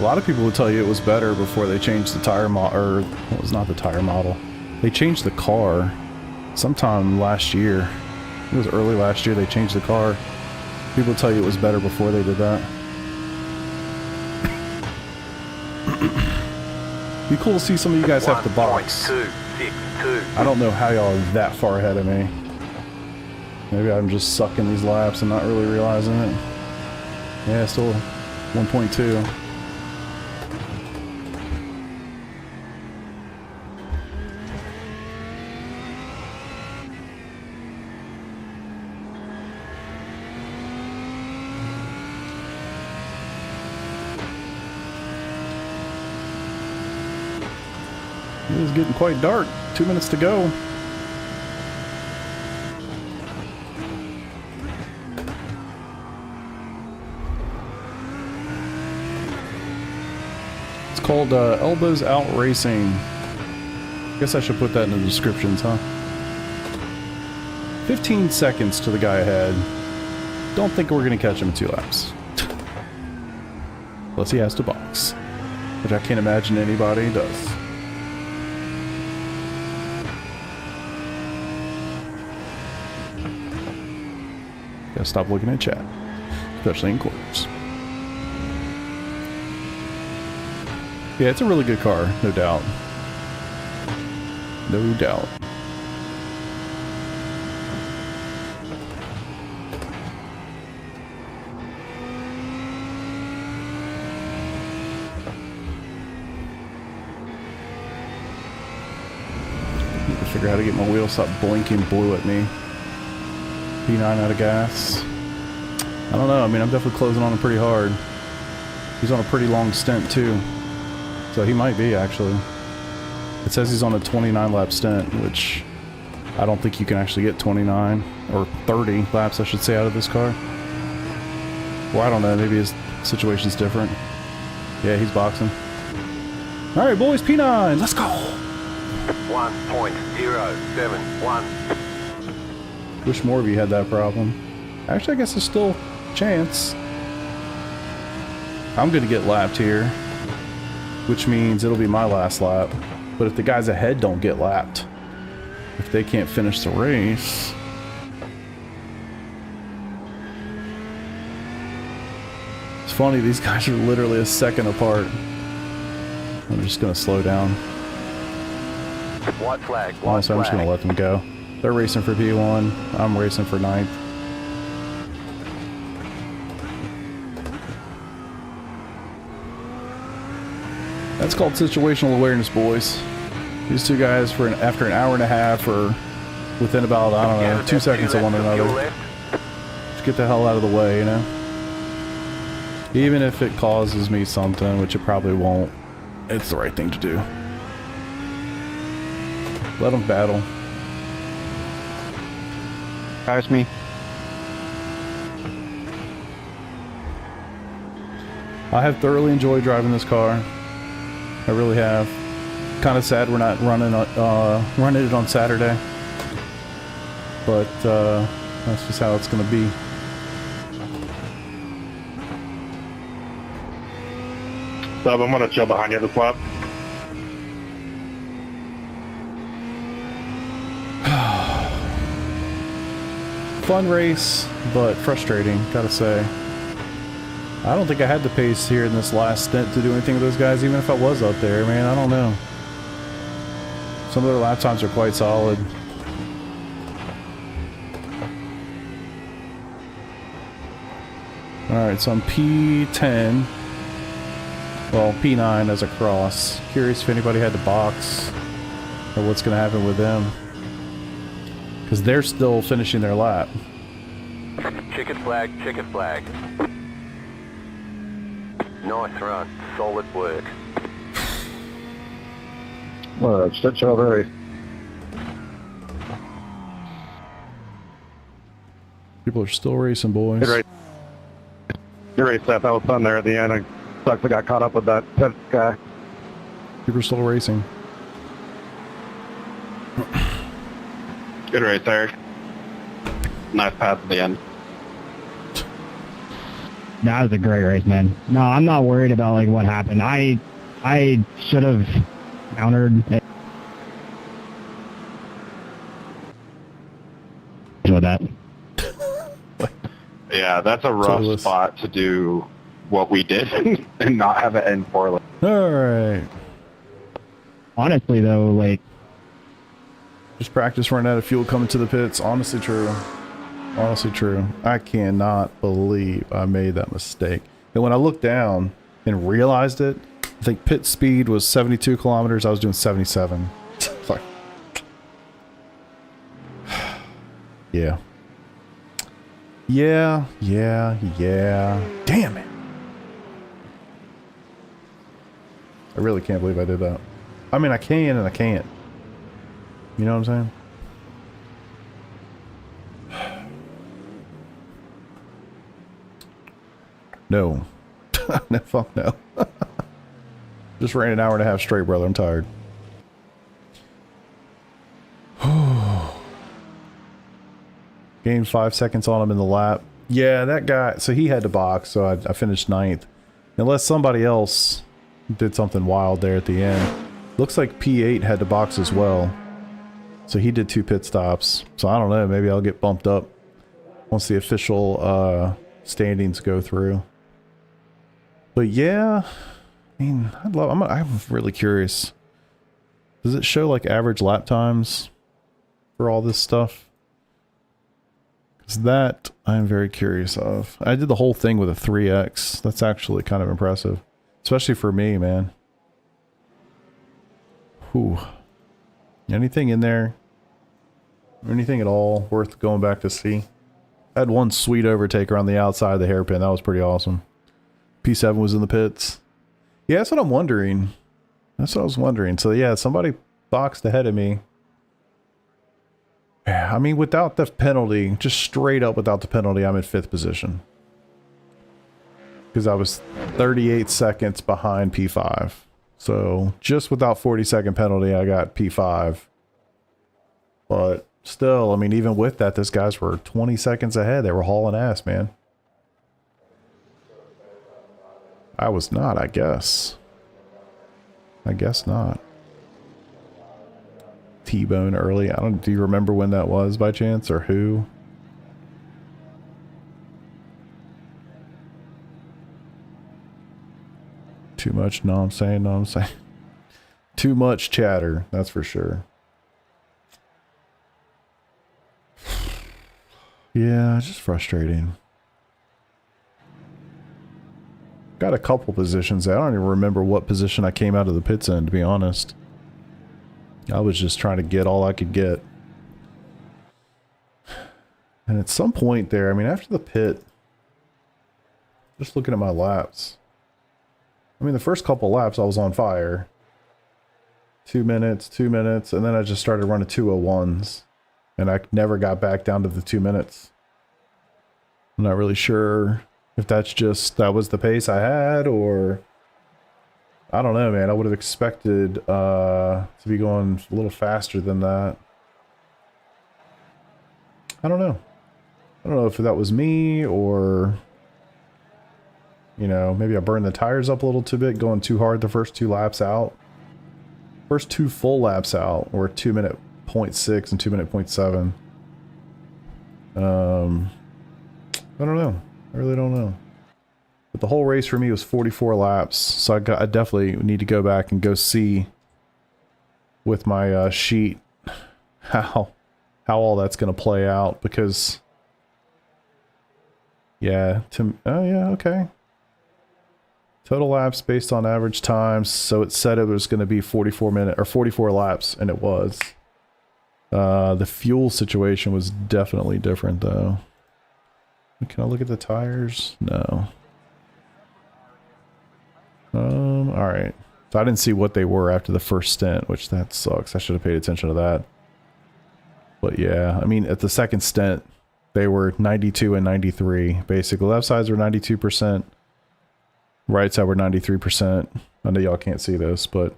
A lot of people would tell you it was better before they changed the tire model, or it was not the tire model. They changed the car sometime last year. It was early last year they changed the car. People tell you it was better before they did that. Be cool to see some of you guys have the box. 1.262. I don't know how y'all are that far ahead of me. Maybe I'm just sucking these laps and not really realizing it. Yeah, still 1.2. It is getting quite dark. 2 minutes to go. It's called Elbows Out Racing. Guess I should put that in the descriptions, huh? 15 seconds to the guy ahead. Don't think we're going to catch him in 2 laps. Unless he has to box. Which I can't imagine anybody does. Gotta stop looking at chat, especially in quarters. Yeah, it's a really good car, no doubt. No doubt. Need to figure out how to get my wheels stop blinking blue at me. P9 out of gas. I don't know, I mean, I'm definitely closing on him pretty hard. He's on a pretty long stint too. So he might be, actually. It says he's on a 29 lap stint, which I don't think you can actually get 29 or 30 laps, I should say, out of this car. Or I don't know, maybe his situation's different. Yeah, he's boxing. Alright boys, P9, let's go! 1.071. Wish more of you had that problem. Actually, I guess there's still a chance. I'm gonna get lapped here, which means it'll be my last lap. But if the guys ahead don't get lapped, if they can't finish the race, it's funny, these guys are literally a second apart. I'm just gonna slow down. White flag, white Honestly, I'm just going to let them go. They're racing for P1. I'm racing for 9th. That's called situational awareness, boys. These two guys, after an hour and a half, are within about, I don't know, 2 seconds of one another. Just get the hell out of the way, you know? Even if it causes me something, which it probably won't, it's the right thing to do. Let them battle. Pass me. I have thoroughly enjoyed driving this car. I really have. Kind of sad we're not running it on Saturday, but that's just how it's going to be. Sub, I'm gonna chill behind you this lap. Fun race, but frustrating, gotta say. I don't think I had the pace here in this last stint to do anything with those guys, even if I was up there, man. I don't know. Some of their lap times are quite solid. Alright, so I'm P10. Well, P9 as a cross. Curious if anybody had to box, or what's going to happen with them. Because they're still finishing their lap. Chicken flag, chicken flag. Nice run, solid work. Well, shit over. People are still racing, boys. Good race, Seth. That was fun there at the end. I sucks I got caught up with that pit guy. People are still racing. Good race there. Nice pass at the end. That was a great race, man. No, I'm not worried about like what happened. I should have countered it with that. Yeah, that's a rough spot to do what we did and not have it end poorly. Alright. Honestly, though, like... Just practice running out of fuel coming to the pits. Honestly true. Honestly true. I cannot believe I made that mistake. And when I looked down and realized it, I think pit speed was 72 kilometers. I was doing 77. It's like... Yeah. Yeah. Damn it. I really can't believe I did that. I mean, I can and I can't. You know what I'm saying? No. No, fuck no. Just ran an hour and a half straight, brother. I'm tired. Gained 5 seconds on him in the lap. Yeah, that guy, so he had to box, so I finished 9th. Unless somebody else did something wild there at the end. Looks like P8 had to box as well. So he did 2 pit stops. So I don't know, maybe I'll get bumped up once the official standings go through. But yeah, I mean, I'm really curious. Does it show like average lap times for all this stuff? Because that I'm very curious of. I did the whole thing with a 3x. That's actually kind of impressive. Especially for me, man. Whew. Anything in there? Anything at all worth going back to see? I had one sweet overtaker on the outside of the hairpin. That was pretty awesome. P7 was in the pits. Yeah, that's what I'm wondering. That's what I was wondering. So yeah, somebody boxed ahead of me. I mean, without the penalty, just straight up without the penalty, I'm in 5th position. Because I was 38 seconds behind P5. So just without 40-second penalty, I got P5. But still, I mean, even with that, those guys were 20 seconds ahead. They were hauling ass, man. I was not, I guess. I guess not. T-bone early. Do you remember when that was by chance, or who? Too much, no I'm saying. Too much chatter, that's for sure. Yeah, it's just frustrating. Got a couple positions. I don't even remember what position I came out of the pits in, to be honest. I was just trying to get all I could get. And at some point there, I mean, after the pit, just looking at my laps. I mean, the first couple laps I was on fire. 2 minutes, and then I just started running 201s. And I never got back down to the 2 minutes. I'm not really sure if that's just, that was the pace I had, or I don't know, man. I would have expected to be going a little faster than that. I don't know. I don't know if that was me, or, you know, maybe I burned the tires up a little too bit, going too hard the first 2 laps out. First 2 full laps out were 2 minute 0.6 and 2 minute 0.7. I don't know. I really don't know. But the whole race for me was 44 laps, so I definitely need to go back and go see with my sheet how all that's going to play out, because yeah, oh yeah, okay. Total laps based on average times, so it said it was going to be 44 laps, and it was. The fuel situation was definitely different though. Can I look at the tires? No. Alright. So I didn't see what they were after the first stint, which that sucks. I should have paid attention to that. But yeah, I mean, at the second stint, they were 92 and 93. Basically, left sides were 92%. Right side were 93%. I know y'all can't see this, but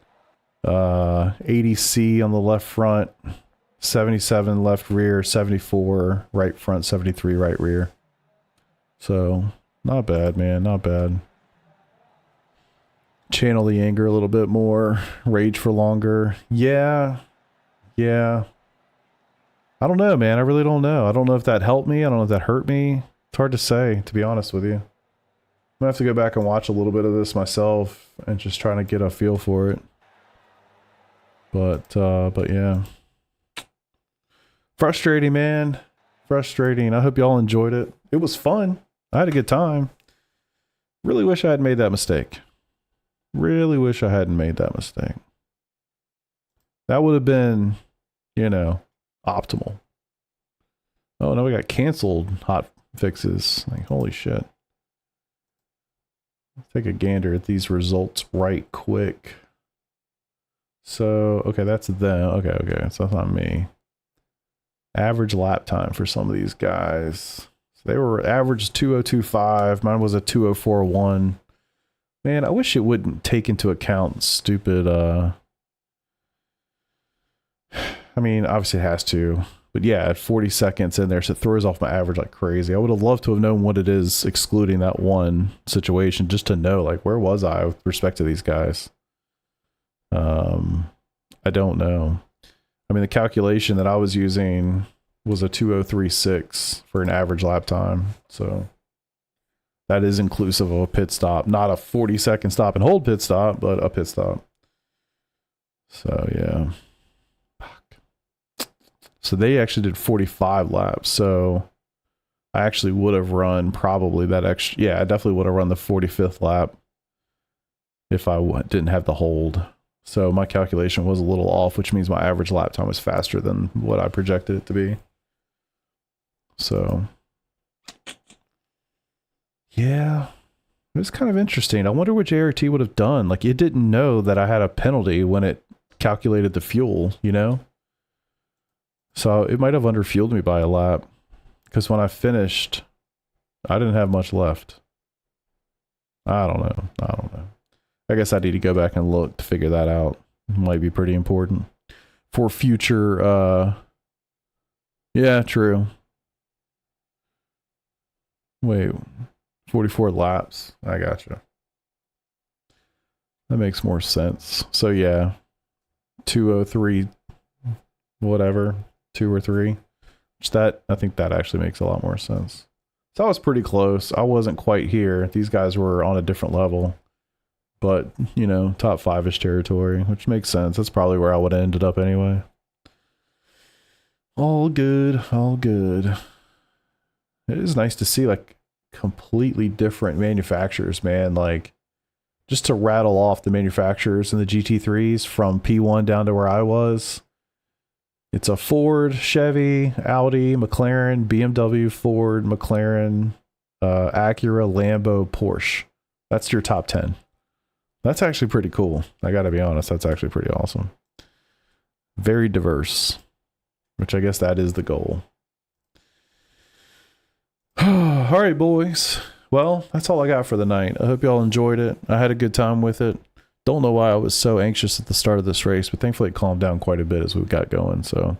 80C on the left front, 77 left rear, 74 right front, 73 right rear. So, not bad, man, not bad. Channel the anger a little bit more, rage for longer. Yeah. I don't know, man. I really don't know. I don't know if that helped me. I don't know if that hurt me. It's hard to say, to be honest with you. I'm gonna have to go back and watch a little bit of this myself and just trying to get a feel for it. But yeah. Frustrating, man. Frustrating. I hope y'all enjoyed it. It was fun. I had a good time. Really wish I had made that mistake. Really wish I hadn't made that mistake. That would have been, you know, optimal. Oh, no, we got canceled hot fixes. Like, holy shit. Let's take a gander at these results right quick. So, okay, that's them. Okay, so that's not me. Average lap time for some of these guys. So they were average 2025. Mine was a 2041. Man, I wish it wouldn't take into account stupid, I mean, obviously it has to. But yeah, at 40 seconds in there, so it throws off my average like crazy. I would have loved to have known what it is, excluding that one situation, just to know, like, where was I with respect to these guys? I don't know. I mean, the calculation that I was using was a 2036 for an average lap time. So that is inclusive of a pit stop, not a 40-second stop and hold pit stop, but a pit stop. So yeah. So they actually did 45 laps. So I actually would have run probably that extra. Yeah, I definitely would have run the 45th lap if I didn't have the hold. So my calculation was a little off, which means my average lap time was faster than what I projected it to be. So yeah, it was kind of interesting. I wonder what JRT would have done. Like, it didn't know that I had a penalty when it calculated the fuel, you know? So it might have underfueled me by a lap, because when I finished, I didn't have much left. I don't know. I guess I need to go back and look to figure that out. It might be pretty important for future, yeah, true. Wait, 44 laps. I gotcha. That makes more sense. So yeah, 203, whatever, 2 or 3. Which I think that actually makes a lot more sense. So I was pretty close. I wasn't quite here. These guys were on a different level. But, you know, top 5-ish territory, which makes sense. That's probably where I would have ended up anyway. All good, all good. it is nice to see like completely different manufacturers, man. Like just to rattle off the manufacturers in the GT3s from P1 down to where I was. It's a Ford, Chevy, Audi, McLaren, BMW, Ford, McLaren, Acura, Lambo, Porsche. That's your top 10. That's actually pretty cool. I gotta be honest, that's actually pretty awesome. Very diverse, which I guess that is the goal. All right, boys. Well, that's all I got for the night. I hope y'all enjoyed it. I had a good time with it. Don't know why I was so anxious at the start of this race, but thankfully it calmed down quite a bit as we got going. So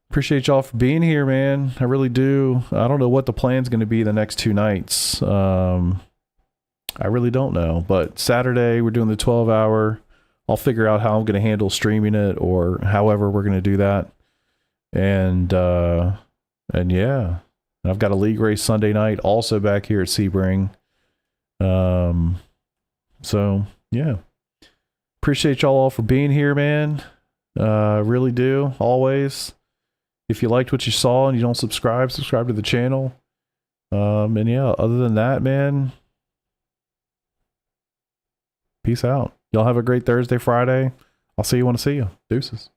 appreciate y'all for being here, man. I really do. I don't know what the plan's going to be the next 2 nights. I really don't know, but Saturday we're doing the 12-hour. I'll figure out how I'm going to handle streaming it or however we're going to do that. And yeah, I've got a league race Sunday night also back here at Sebring. So yeah, appreciate y'all all for being here, man. Really do. Always. If you liked what you saw and you don't subscribe to the channel. And yeah, other than that, man, peace out. Y'all have a great Thursday, Friday. I'll see you when I see you. Deuces.